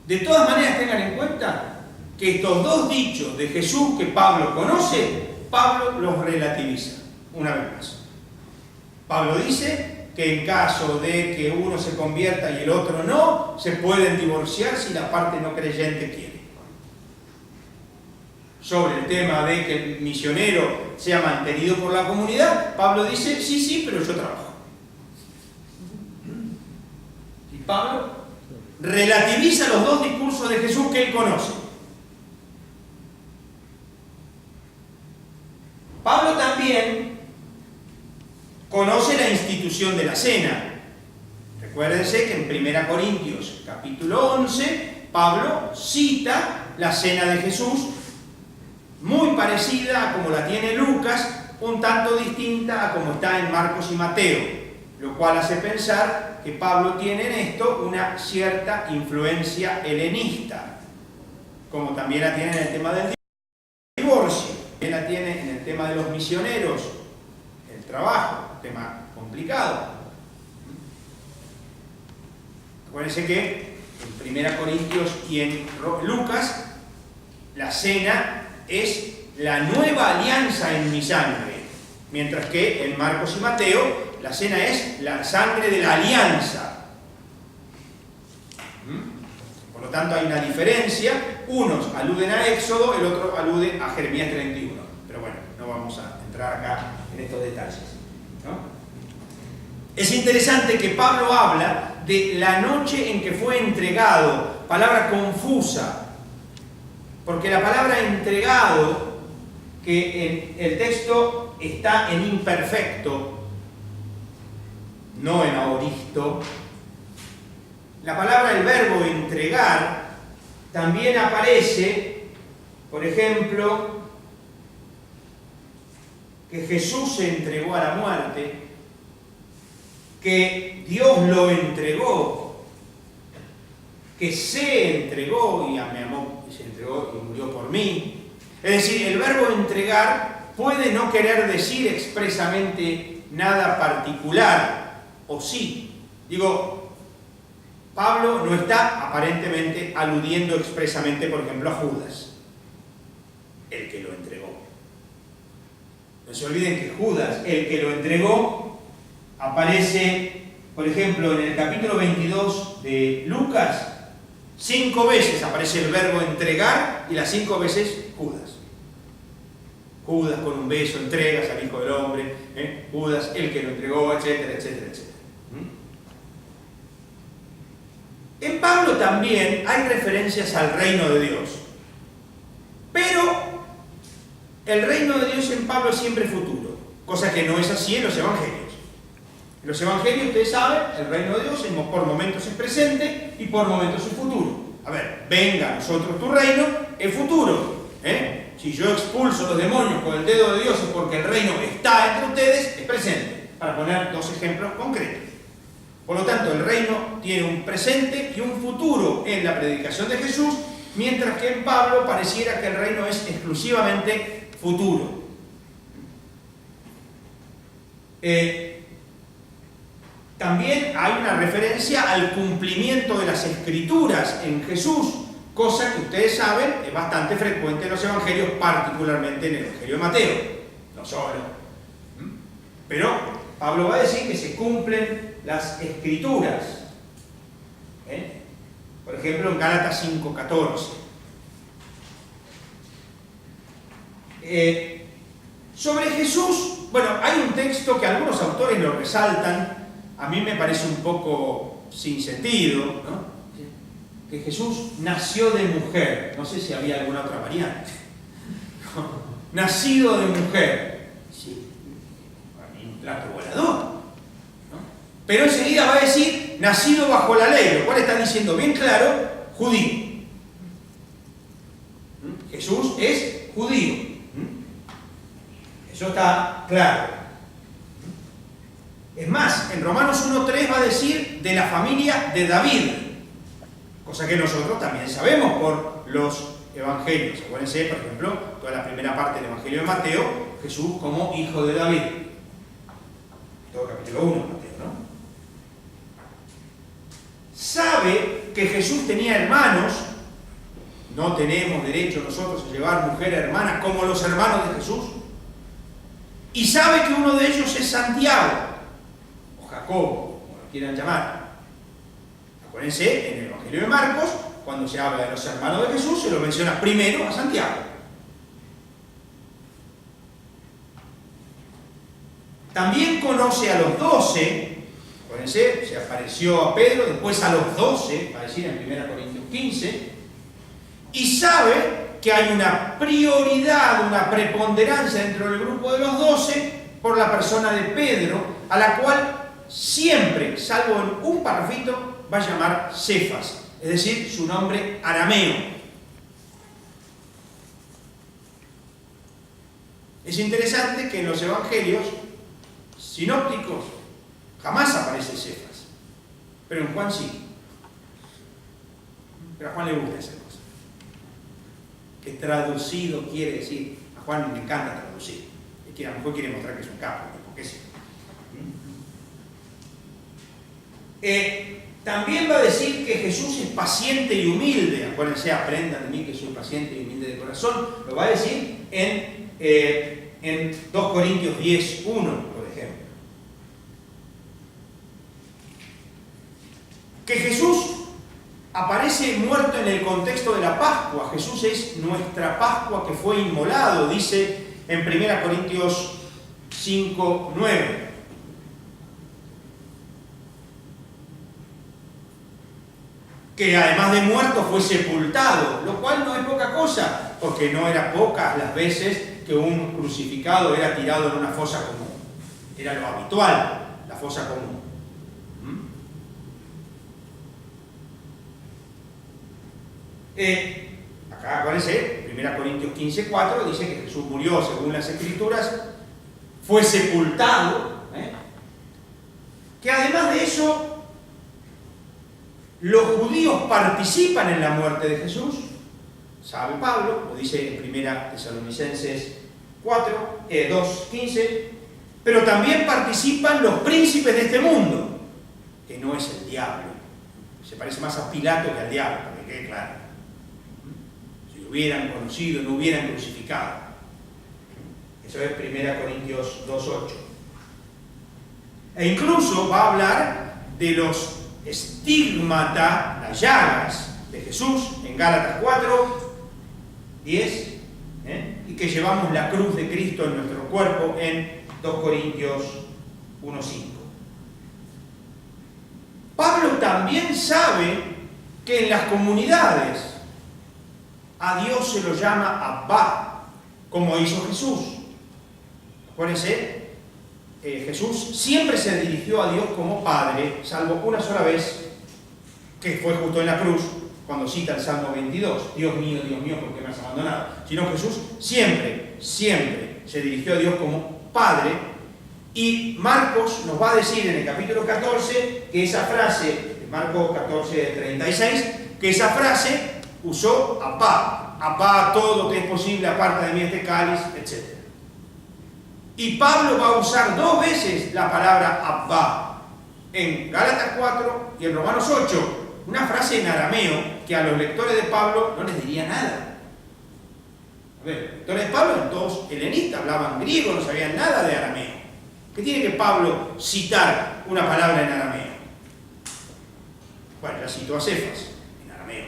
Speaker 1: De todas maneras, tengan en cuenta que estos dos dichos de Jesús que Pablo conoce, Pablo los relativiza, una vez más. Pablo dice que en caso de que uno se convierta y el otro no, se pueden divorciar si la parte no creyente quiere. Sobre el tema de que el misionero sea mantenido por la comunidad, Pablo dice, sí, pero yo trabajo. Y Pablo relativiza los dos discursos de Jesús que él conoce. Pablo también conoce la institución de la cena. Recuérdense que en 1 Corintios capítulo 11, Pablo cita la cena de Jesús, muy parecida a como la tiene Lucas, un tanto distinta a como está en Marcos y Mateo, lo cual hace pensar que Pablo tiene en esto una cierta influencia helenista, como también la tiene en el tema del divorcio, también la tiene en el tema de los misioneros, el trabajo, un tema complicado. Acuérdense que en 1 Corintios y en Lucas la cena es la nueva alianza en mi sangre, mientras que en Marcos y Mateo la cena es la sangre de la alianza. Por lo tanto hay una diferencia, unos aluden a Éxodo, el otro alude a Jeremías 31, pero bueno, no vamos a entrar acá en estos detalles, ¿no? Es interesante que Pablo habla de la noche en que fue entregado, palabra confusa, porque la palabra entregado, que en el texto está en imperfecto, no en aoristo, la palabra, el verbo entregar, también aparece, por ejemplo, que Jesús se entregó a la muerte, que Dios lo entregó, que se entregó y me amó, y se entregó y murió por mí. Es decir, el verbo entregar puede no querer decir expresamente nada particular, o sí. Digo, Pablo no está aparentemente aludiendo expresamente, por ejemplo, a Judas, el que lo entregó. No se olviden que Judas, el que lo entregó, aparece, por ejemplo, en el capítulo 22 de Lucas, 5 veces aparece el verbo entregar y las 5 veces Judas. Judas con un beso entregas al Hijo del Hombre, Judas el que lo entregó, etcétera, etcétera, etcétera. En Pablo también hay referencias al reino de Dios, pero el reino de Dios en Pablo es siempre futuro, cosa que no es así en los evangelios. En los evangelios, ustedes saben, el reino de Dios por momentos es presente y por momentos es futuro. A ver, venga a nosotros tu reino, es futuro. Si yo expulso los demonios con el dedo de Dios es porque el reino está entre ustedes, es presente. Para poner 2 ejemplos concretos. Por lo tanto, el reino tiene un presente y un futuro en la predicación de Jesús, mientras que en Pablo pareciera que el reino es exclusivamente futuro. También hay una referencia al cumplimiento de las Escrituras en Jesús, cosa que ustedes saben es bastante frecuente en los evangelios, particularmente en el Evangelio de Mateo, no solo. Pero Pablo va a decir que se cumplen las Escrituras. Por ejemplo, en Gálatas 5:14. Sobre Jesús, bueno, hay un texto que algunos autores lo resaltan, a mí me parece un poco sin sentido, ¿no? Que Jesús nació de mujer, no sé si había alguna otra variante. Nacido de mujer, sí, un plato volador, ¿no? Pero enseguida va a decir nacido bajo la ley, lo cual está diciendo bien claro, judío. Jesús es judío. Eso está claro. Es más, en Romanos 1:3 va a decir de la familia de David, cosa que nosotros también sabemos por los evangelios. Acuérdense, por ejemplo, toda la primera parte del Evangelio de Mateo, Jesús como hijo de David. Todo capítulo 1 de Mateo, ¿no? Sabe que Jesús tenía hermanos. No tenemos derecho nosotros a llevar mujer hermana como los hermanos de Jesús. Y sabe que uno de ellos es Santiago, o Jacobo, como lo quieran llamar. Acuérdense, en el Evangelio de Marcos, cuando se habla de los hermanos de Jesús, se lo menciona primero a Santiago. También conoce a los 12, acuérdense, se apareció a Pedro, después a los 12, va a decir en 1 Corintios 15, y sabe que hay una prioridad, una preponderancia dentro del grupo de los 12 por la persona de Pedro, a la cual siempre, salvo en un parrafito, va a llamar Cefas, es decir, su nombre arameo. Es interesante que en los evangelios sinópticos jamás aparece Cefas, pero en Juan sí. Pero a Juan le gusta esa cosa. Que traducido quiere decir, a Juan le encanta traducir, es que a lo mejor quiere mostrar que es un capo, porque sí. También va a decir que Jesús es paciente y humilde. Acuérdense, aprendan de mí que soy paciente y humilde de corazón. Lo va a decir en 2 Corintios 10:1, por ejemplo. Que Jesús aparece muerto en el contexto de la Pascua. Jesús es nuestra Pascua que fue inmolado, dice en 1 Corintios 5:9. Que además de muerto fue sepultado, lo cual no es poca cosa, porque no era pocas las veces que un crucificado era tirado en una fosa común. Era lo habitual, la fosa común. Acá acuérdense, 1 Corintios 15:4 dice que Jesús murió según las Escrituras, fue sepultado, que además de eso, los judíos participan en la muerte de Jesús, sabe Pablo, lo dice en 1 Tesalonicenses 2:15, pero también participan los príncipes de este mundo, que no es el diablo, se parece más a Pilato que al diablo, para que quede claro. Si lo hubieran conocido, no hubieran crucificado. Eso es 1 Corintios 2:8. E incluso va a hablar de los estigmata, las llagas de Jesús, en Gálatas 4:10, y que llevamos la cruz de Cristo en nuestro cuerpo en 2 Corintios 1:5. Pablo también sabe que en las comunidades a Dios se lo llama Abba, como hizo Jesús. Acuérdense, Jesús siempre se dirigió a Dios como Padre, salvo una sola vez, que fue justo en la cruz, cuando cita el Salmo 22, Dios mío, ¿por qué me has abandonado? Sino Jesús siempre se dirigió a Dios como Padre, y Marcos nos va a decir en el capítulo 14 que esa frase, Marcos 14:36, que esa frase usó Abba, todo te es posible, aparta de mí este cáliz, etc. Y Pablo va a usar 2 veces la palabra Abba, en Gálatas 4 y en Romanos 8, una frase en arameo que a los lectores de Pablo no les diría nada. A ver, los lectores de Pablo eran todos helenistas, hablaban griego, no sabían nada de arameo. ¿Qué tiene que Pablo citar una palabra en arameo? Bueno, ya citó a Cefas en arameo.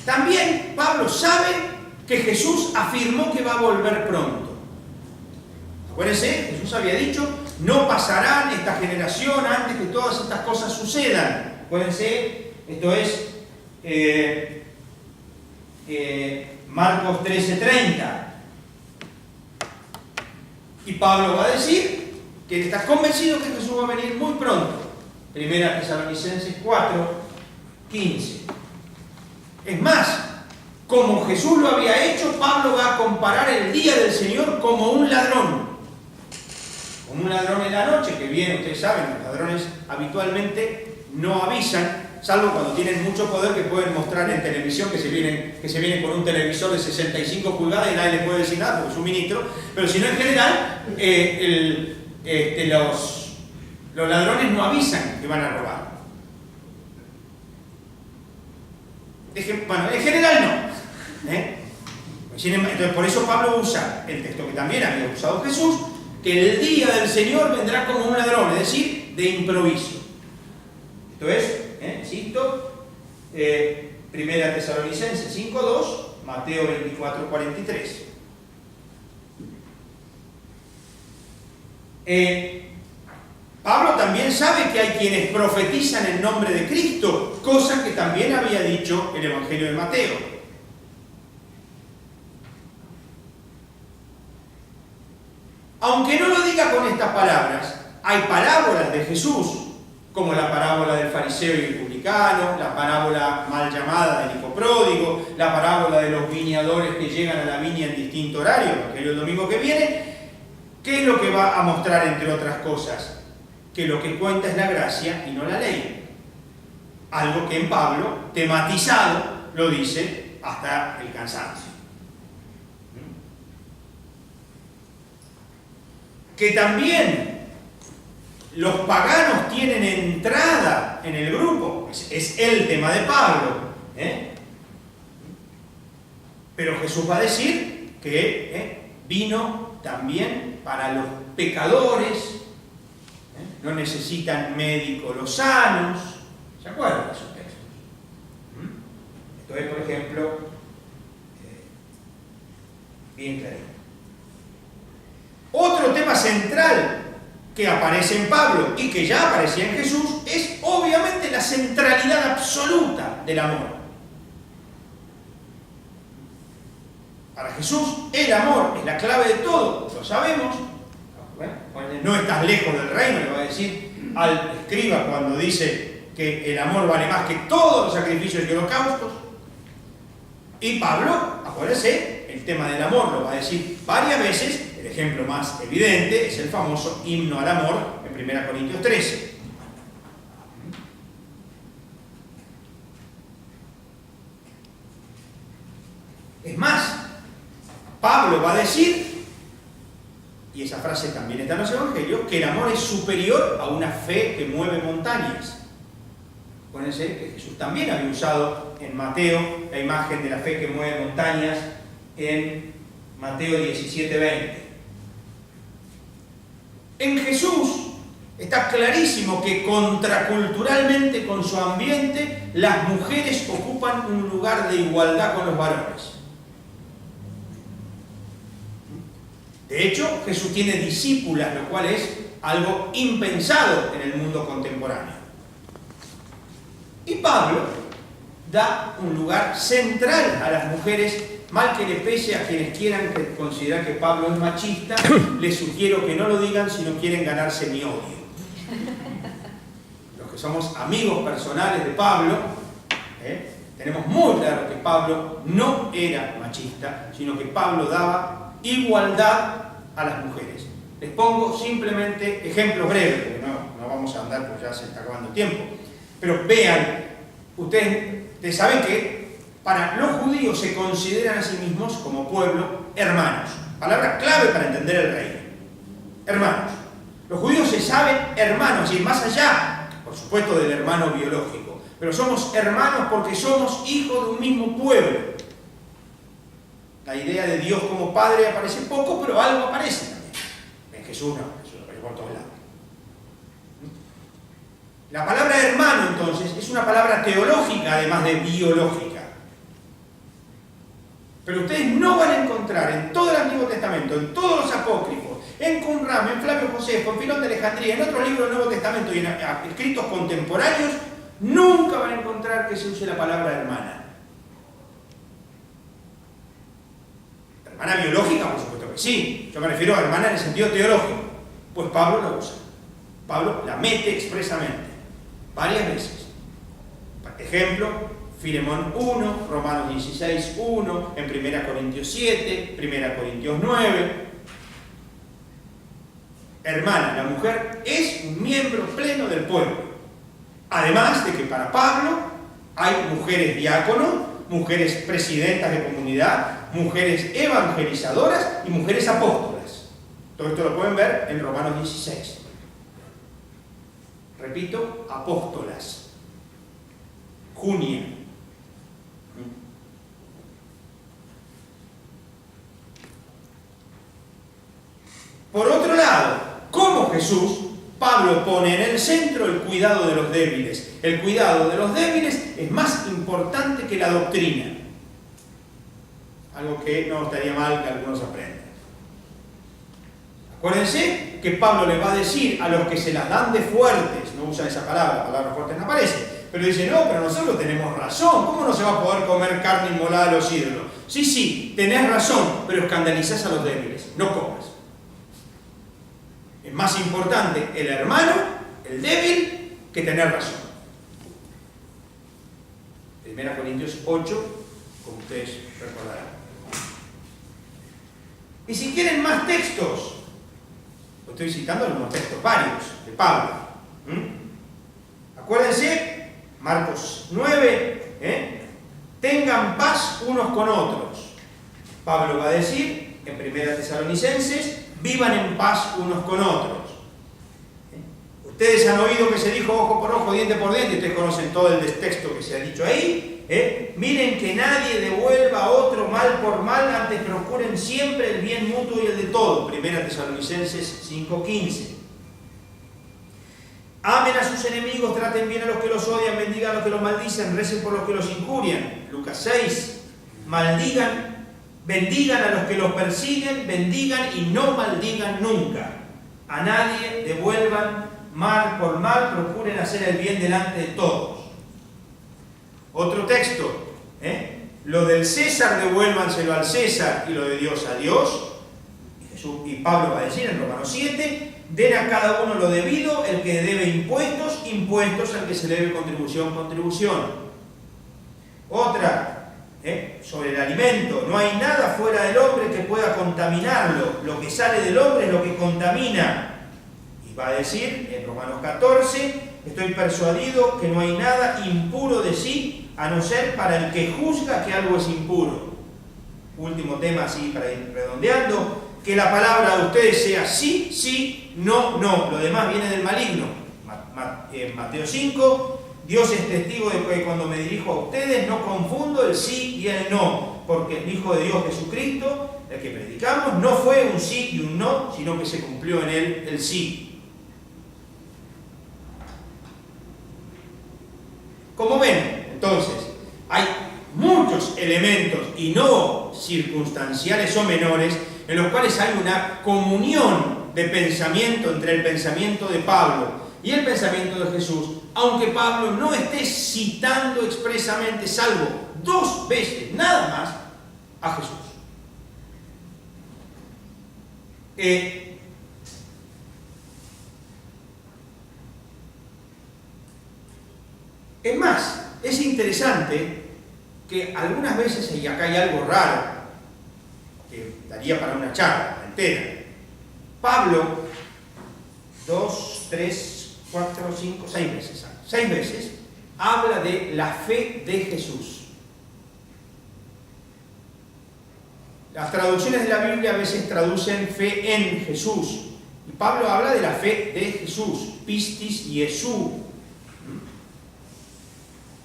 Speaker 1: También Pablo sabe que Jesús afirmó que va a volver pronto. Acuérdense, Jesús había dicho, no pasarán esta generación antes que todas estas cosas sucedan. Acuérdense, esto es Marcos 13:30. Y Pablo va a decir que está convencido que Jesús va a venir muy pronto. 1 Tesalonicenses 4:15. Es más, como Jesús lo había hecho, Pablo va a comparar el día del Señor como un ladrón. Como un ladrón en la noche que viene, ustedes saben, los ladrones habitualmente no avisan, salvo cuando tienen mucho poder, que pueden mostrar en televisión que se vienen con un televisor de 65 pulgadas y nadie les puede decir nada porque es un ministro, pero si no, en general los ladrones no avisan que van a robar. Bueno, en general no. Entonces, por eso Pablo usa el texto que también había usado Jesús, que el día del Señor vendrá como un ladrón, es decir, de improviso. Esto es, insisto, 1 Tesalonicenses 5:2, Mateo 24:43. Pablo también sabe que hay quienes profetizan en nombre de Cristo, cosa que también había dicho el Evangelio de Mateo. Aunque no lo diga con estas palabras, hay parábolas de Jesús, como la parábola del fariseo y el publicano, la parábola mal llamada del hijo pródigo, la parábola de los viñadores que llegan a la viña en distinto horario, que es el domingo que viene. ¿Qué es lo que va a mostrar, entre otras cosas? Que lo que cuenta es la gracia y no la ley. Algo que en Pablo, tematizado, lo dice hasta el cansancio. Que también los paganos tienen entrada en el grupo, es el tema de Pablo. Pero Jesús va a decir que vino también para los pecadores. No necesitan médicos los sanos. ¿Se acuerdan de esos textos? Esto es, por ejemplo, bien clarito. Otro tema central que aparece en Pablo y que ya aparecía en Jesús es obviamente la centralidad absoluta del amor. Para Jesús el amor es la clave de todo, lo sabemos. Cuando no estás lejos del reino, le va a decir al escriba cuando dice que el amor vale más que todos los sacrificios y holocaustos. Y Pablo, acuérdense, el tema del amor lo va a decir varias veces. El ejemplo más evidente es el famoso himno al amor en 1 Corintios 13. Es más, Pablo va a decir, y esa frase también está en los evangelios, que el amor es superior a una fe que mueve montañas. Acuérdense que Jesús también había usado en Mateo la imagen de la fe que mueve montañas en Mateo 17:20. En Jesús está clarísimo que contraculturalmente con su ambiente las mujeres ocupan un lugar de igualdad con los varones. De hecho, Jesús tiene discípulas, lo cual es algo impensado en el mundo contemporáneo. Y Pablo da un lugar central a las mujeres, mal que le pese a quienes quieran considerar que Pablo es machista, les sugiero que no lo digan si no quieren ganarse mi odio. Los que somos amigos personales de Pablo, tenemos muy claro que Pablo no era machista, sino que Pablo daba igualdad a las mujeres. Les pongo simplemente ejemplos breves, porque no vamos a andar porque ya se está acabando el tiempo. Pero vean, ustedes saben que para los judíos se consideran a sí mismos como pueblo hermanos. Palabra clave para entender el reino. Hermanos. Los judíos se saben hermanos, y más allá, por supuesto, del hermano biológico. Pero somos hermanos porque somos hijos de un mismo pueblo. La idea de Dios como Padre aparece poco, pero algo aparece también. En Jesús no, Jesús aparece por todos lados. La palabra hermano, entonces, es una palabra teológica, además de biológica. Pero ustedes no van a encontrar en todo el Antiguo Testamento, en todos los apócrifos, en Qumran, en Flavio Josefo, en Filón de Alejandría, en otros libros del Nuevo Testamento y en escritos contemporáneos, nunca van a encontrar que se use la palabra hermana. Hermana biológica, por supuesto que sí. Yo me refiero a hermana en el sentido teológico. Pues Pablo la usa. Pablo la mete expresamente. Varias veces. Por ejemplo, Filemón 1, Romanos 16, 1, en 1 Corintios 7, 1 Corintios 9. Hermana, la mujer es un miembro pleno del pueblo. Además de que para Pablo hay mujeres diáconos, mujeres presidentas de comunidad, mujeres evangelizadoras y mujeres apóstolas. Todo esto lo pueden ver en Romanos 16. Repito, apóstolas. Junia. Por otro lado, como Jesús, Pablo pone en el centro el cuidado de los débiles. El cuidado de los débiles es más importante que la doctrina. Algo que no estaría mal que algunos aprendan. Acuérdense que Pablo le va a decir a los que se las dan de fuertes, no usan esa palabra fuertes no aparece, pero dice, no, pero nosotros tenemos razón, ¿cómo no se va a poder comer carne inmolada a los ídolos? Sí, tenés razón, pero escandalizás a los débiles, no comas. Es más importante el hermano, el débil, que tener razón. 1 Corintios 8, como ustedes recordarán. Y si quieren más textos, estoy citando algunos textos varios de Pablo. Acuérdense, Marcos 9, tengan paz unos con otros. Pablo va a decir en 1 Tesalonicenses, vivan en paz unos con otros. Ustedes han oído que se dijo ojo por ojo, diente por diente, ustedes conocen todo el texto que se ha dicho ahí. Miren que nadie devuelva a otro mal por mal, antes procuren siempre el bien mutuo y el de todo. 1 Tesalonicenses 5:15. Amen a sus enemigos, traten bien a los que los odian, bendigan a los que los maldicen, recen por los que los injurian. Lucas 6. Bendigan a los que los persiguen, bendigan y no maldigan nunca. A nadie devuelvan mal por mal, procuren hacer el bien delante de todos. Otro texto, lo del César devuélvanselo al César y lo de Dios a Dios. Y Pablo va a decir en Romanos 7, den a cada uno lo debido, el que debe impuestos, impuestos, al que se debe contribución, contribución. Otra, sobre el alimento, no hay nada fuera del hombre que pueda contaminarlo, lo que sale del hombre es lo que contamina. Y va a decir en Romanos 14, estoy persuadido que no hay nada impuro de sí, a no ser para el que juzga que algo es impuro. Último tema así para ir redondeando, que la palabra de ustedes sea sí, sí, no, no. Lo demás viene del maligno. Mateo 5, Dios es testigo de que cuando me dirijo a ustedes no confundo el sí y el no, porque el Hijo de Dios Jesucristo, el que predicamos, no fue un sí y un no, sino que se cumplió en él el sí. Como ven, entonces, hay muchos elementos y no circunstanciales o menores en los cuales hay una comunión de pensamiento entre el pensamiento de Pablo y el pensamiento de Jesús, aunque Pablo no esté citando expresamente, salvo 2 veces nada más, a Jesús. Es más, es interesante que algunas veces, y acá hay algo raro, que daría para una charla entera, Pablo 2, 3, 4, 5, 6 veces, 6 veces, habla de la fe de Jesús. Las traducciones de la Biblia a veces traducen fe en Jesús, y Pablo habla de la fe de Jesús, pistis Jesús.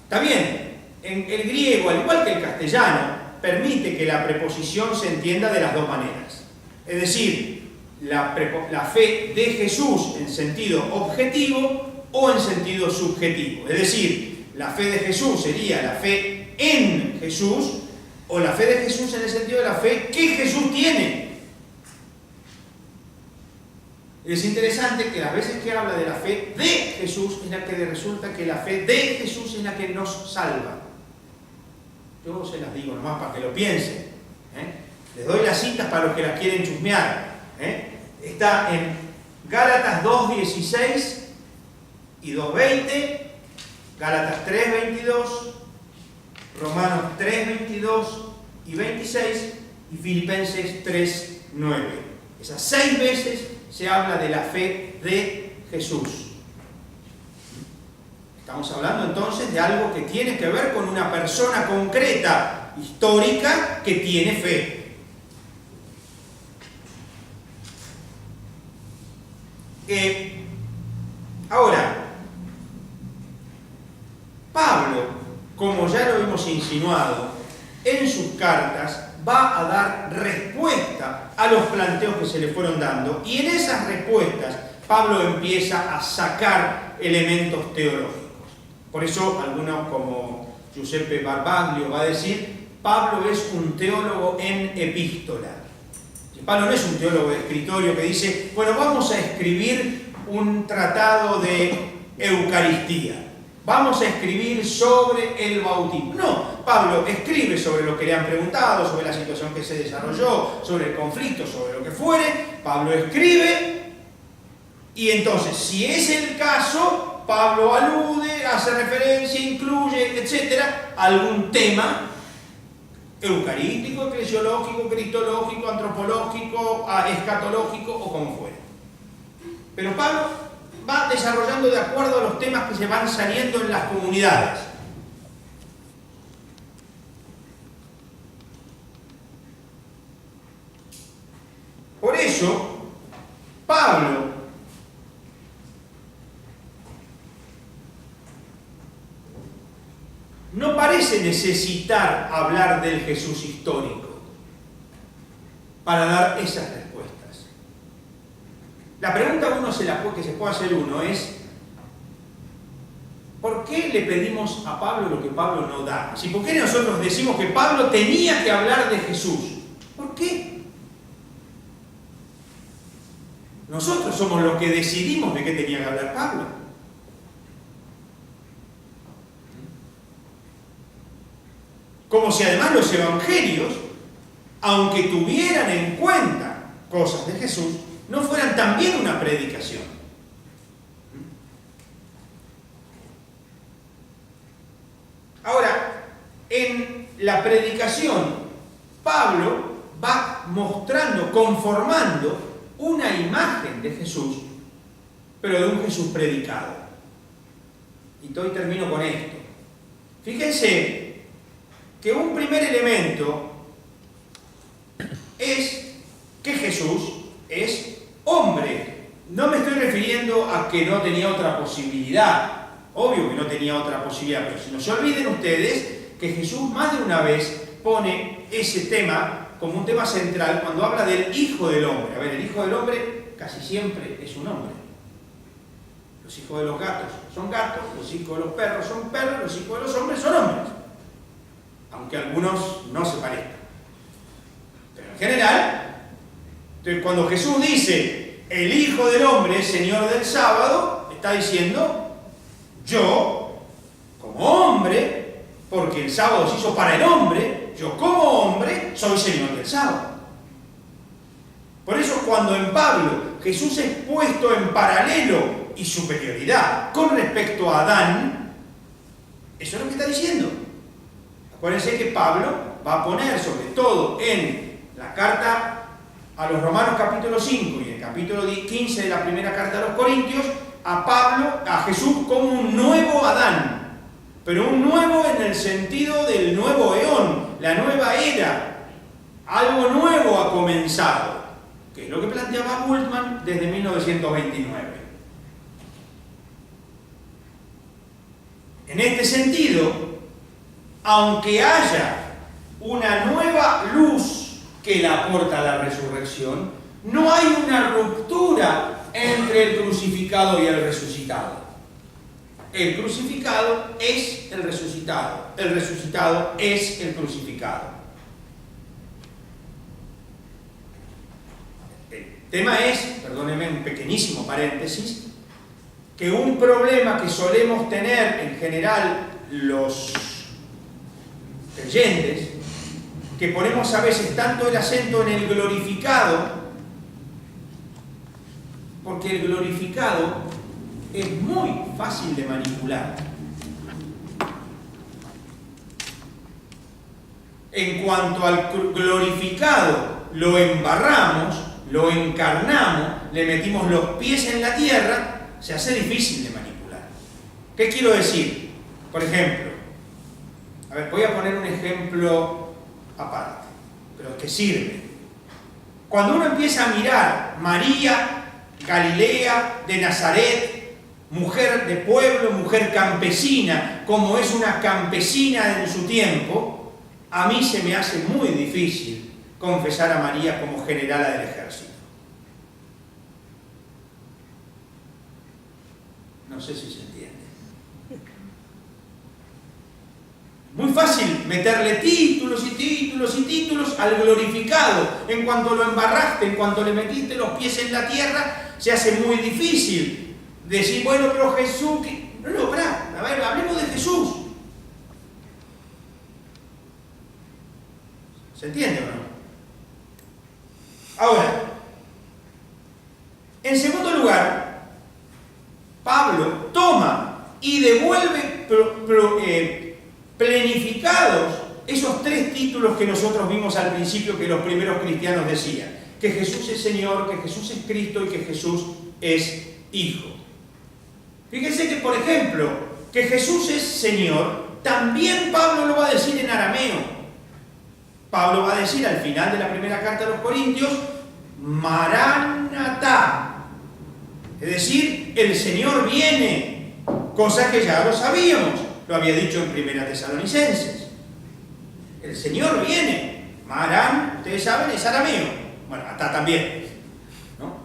Speaker 1: Está bien, en el griego, al igual que el castellano, permite que la preposición se entienda de las dos maneras. Es decir, la fe de Jesús en sentido objetivo o en sentido subjetivo. Es decir, la fe de Jesús sería la fe en Jesús o la fe de Jesús en el sentido de la fe que Jesús tiene. Es interesante que las veces que habla de la fe de Jesús es la que resulta que la fe de Jesús es la que nos salva. Yo se las digo nomás para que lo piensen. Les doy las citas para los que las quieren chusmear. Está en Gálatas 2:16 y 2:20, Gálatas 3:22, Romanos 3:22 y 26 y Filipenses 3:9. Esas 6 veces se habla de la fe de Jesús. Estamos hablando entonces de algo que tiene que ver con una persona concreta, histórica, que tiene fe. Ahora, Pablo, como ya lo hemos insinuado, en sus cartas va a dar respuesta a los planteos que se le fueron dando, y en esas respuestas Pablo empieza a sacar elementos teológicos. Por eso algunos, como Giuseppe Barbaglio, va a decir, Pablo es un teólogo en epístola. Pablo no es un teólogo de escritorio que dice, bueno, vamos a escribir un tratado de Eucaristía, vamos a escribir sobre el bautismo. No, Pablo escribe sobre lo que le han preguntado, sobre la situación que se desarrolló, sobre el conflicto, sobre lo que fuere. Pablo escribe y entonces, si es el caso, Pablo alude, hace referencia, incluye, etcétera, a algún tema eucarístico, eclesiológico, cristológico, antropológico, escatológico o como fuere. Pero Pablo va desarrollando de acuerdo a los temas que se van saliendo en las comunidades. Por eso, Pablo no parece necesitar hablar del Jesús histórico para dar esas respuestas. La pregunta que se puede hacer uno es, ¿por qué le pedimos a Pablo lo que Pablo no da? ¿Por qué nosotros decimos que Pablo tenía que hablar de Jesús? ¿Por qué? Nosotros somos los que decidimos de qué tenía que hablar Pablo. Como si además los evangelios, aunque tuvieran en cuenta cosas de Jesús, no fueran también una predicación. Ahora, en la predicación, Pablo va mostrando, conformando una imagen de Jesús, pero de un Jesús predicado. Y hoy termino con esto. Fíjense que un primer elemento es que Jesús es hombre. No me estoy refiriendo a que no tenía otra posibilidad. Obvio que no tenía otra posibilidad, pero si no se olviden ustedes que Jesús más de una vez pone ese tema como un tema central cuando habla del Hijo del Hombre. A ver, el Hijo del Hombre casi siempre es un hombre. Los hijos de los gatos son gatos, los hijos de los perros son perros, los hijos de los hombres son hombres. Aunque algunos no se parezcan. Pero en general, cuando Jesús dice el Hijo del Hombre es Señor del sábado, está diciendo yo, como hombre, porque el sábado se hizo para el hombre, yo como hombre soy Señor del sábado. Por eso cuando en Pablo Jesús es puesto en paralelo y superioridad con respecto a Adán, eso es lo que está diciendo. Acuérdense que Pablo va a poner sobre todo en la carta a los Romanos capítulo 5 y el capítulo 15 de la primera carta a los Corintios, a Jesús como un nuevo Adán, pero un nuevo en el sentido del nuevo eón, la nueva era, algo nuevo ha comenzado, que es lo que planteaba Bultmann desde 1929. En este sentido, aunque haya una nueva luz que la aporta la resurrección, no hay una ruptura entre el crucificado y el resucitado. El crucificado es el resucitado es el crucificado. El tema es, perdónenme un pequeñísimo paréntesis, que un problema que solemos tener en general los creyentes, que ponemos a veces tanto el acento en el glorificado, porque el glorificado es muy fácil de manipular. En cuanto al glorificado, lo embarramos, lo encarnamos, le metimos los pies en la tierra, se hace difícil de manipular. ¿Qué quiero decir? Por ejemplo, a ver, voy a poner un ejemplo aparte, pero que sirve. Cuando uno empieza a mirar María, Galilea, de Nazaret, mujer de pueblo, mujer campesina, como es una campesina en su tiempo, a mí se me hace muy difícil confesar a María como generala del ejército. No sé si se entiende. Muy fácil meterle títulos y títulos y títulos al glorificado. En cuanto lo embarraste, en cuanto le metiste los pies en la tierra, se hace muy difícil decir, bueno, pero Jesús... No, pará, a ver, hablemos de Jesús. ¿Se entiende o no? Ahora, en segundo lugar, Pablo toma y devuelve plenificados esos tres títulos que nosotros vimos al principio que los primeros cristianos decían: que Jesús es Señor, que Jesús es Cristo y que Jesús es Hijo. Fíjense que, por ejemplo, que Jesús es Señor, también Pablo lo va a decir en arameo. Pablo va a decir al final de la primera carta a los Corintios, Maranatá, es decir, el Señor viene, cosa que ya lo sabíamos, lo había dicho en Primera Tesalonicenses. El Señor viene, Marán, ustedes saben, es arameo, bueno, atá también, ¿no?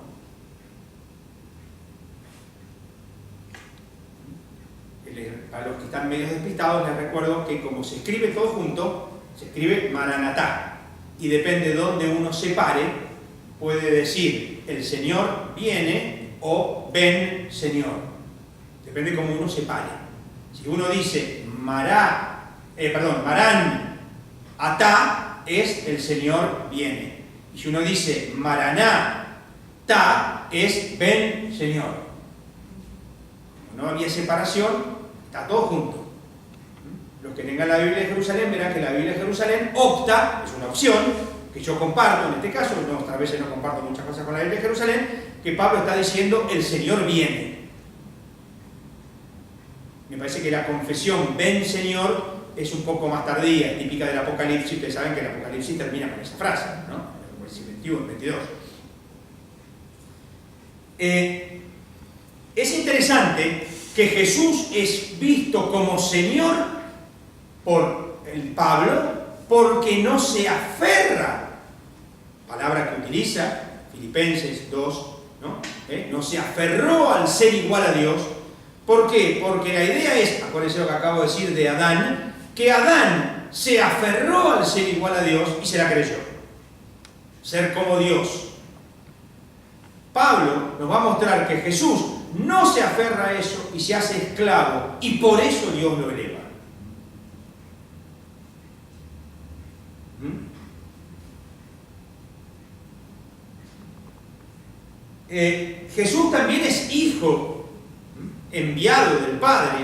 Speaker 1: Para los que están medio despistados, les recuerdo que como se escribe todo junto, se escribe Maranatá, y depende de dónde uno se pare, puede decir el Señor viene o ven Señor. Depende cómo uno se pare. Si uno dice Marán, Atá es el Señor viene. Y si uno dice Maraná-tá es ven Señor. Como no había separación, está todo junto. Los que tengan la Biblia de Jerusalén verán que la Biblia de Jerusalén opta, es una opción, que yo comparto en este caso, no, otras veces no comparto muchas cosas con la Biblia de Jerusalén, que Pablo está diciendo el Señor viene. Me parece que la confesión ven Señor es un poco más tardía, es típica del Apocalipsis. Ustedes saben que el Apocalipsis termina con esa frase, ¿no? Apocalipsis 21, 22. Es interesante que Jesús es visto como Señor por el Pablo porque no se aferra, palabra que utiliza Filipenses 2, ¿no? No se aferró al ser igual a Dios. ¿Por qué? Porque la idea es, acuérdense lo que acabo de decir de Adán, que Adán se aferró al ser igual a Dios y se la creyó. Ser como Dios. Pablo nos va a mostrar que Jesús no se aferra a eso y se hace esclavo, y por eso Dios lo eleva. Jesús también es hijo enviado del Padre,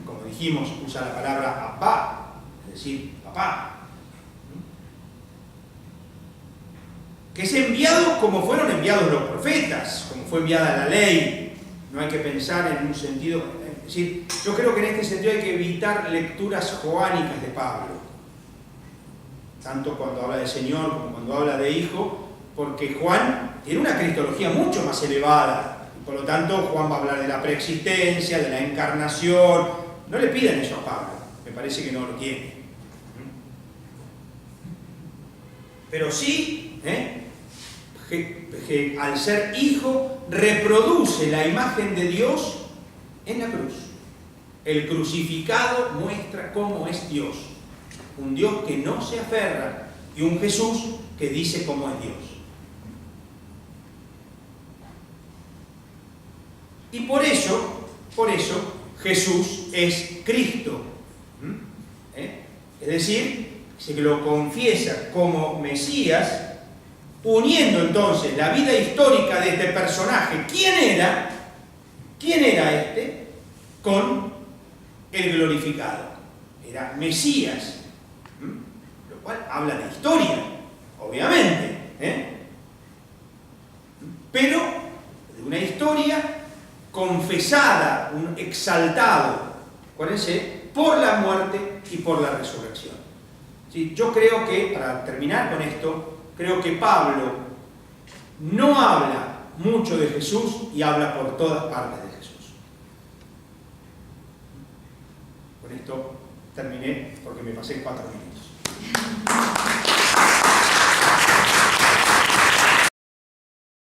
Speaker 1: como dijimos, usa la palabra Abba, es decir, papá, que es enviado como fueron enviados los profetas, como fue enviada la ley. No hay que pensar en un sentido, es decir, yo creo que en este sentido hay que evitar lecturas joánicas de Pablo, tanto cuando habla de Señor como cuando habla de Hijo, porque Juan tiene una cristología mucho más elevada, y por lo tanto Juan va a hablar de la preexistencia, de la encarnación. No le pidan eso a Pablo, me parece que no lo tiene. Pero sí, que al ser hijo reproduce la imagen de Dios en la cruz. El crucificado muestra cómo es Dios, un Dios que no se aferra y un Jesús que dice cómo es Dios. Y por eso Jesús es Cristo. Es decir, se lo confiesa como Mesías, uniendo entonces la vida histórica de este personaje. ¿Quién era este? Con el glorificado. Era Mesías. Lo cual habla de historia, obviamente. Pero de una historia confesada, un exaltado, acuérdense, por la muerte y por la resurrección. ¿Sí? Yo creo que, para terminar con esto, creo que Pablo no habla mucho de Jesús y habla por todas partes de Jesús. Con esto terminé porque me pasé 4 minutos.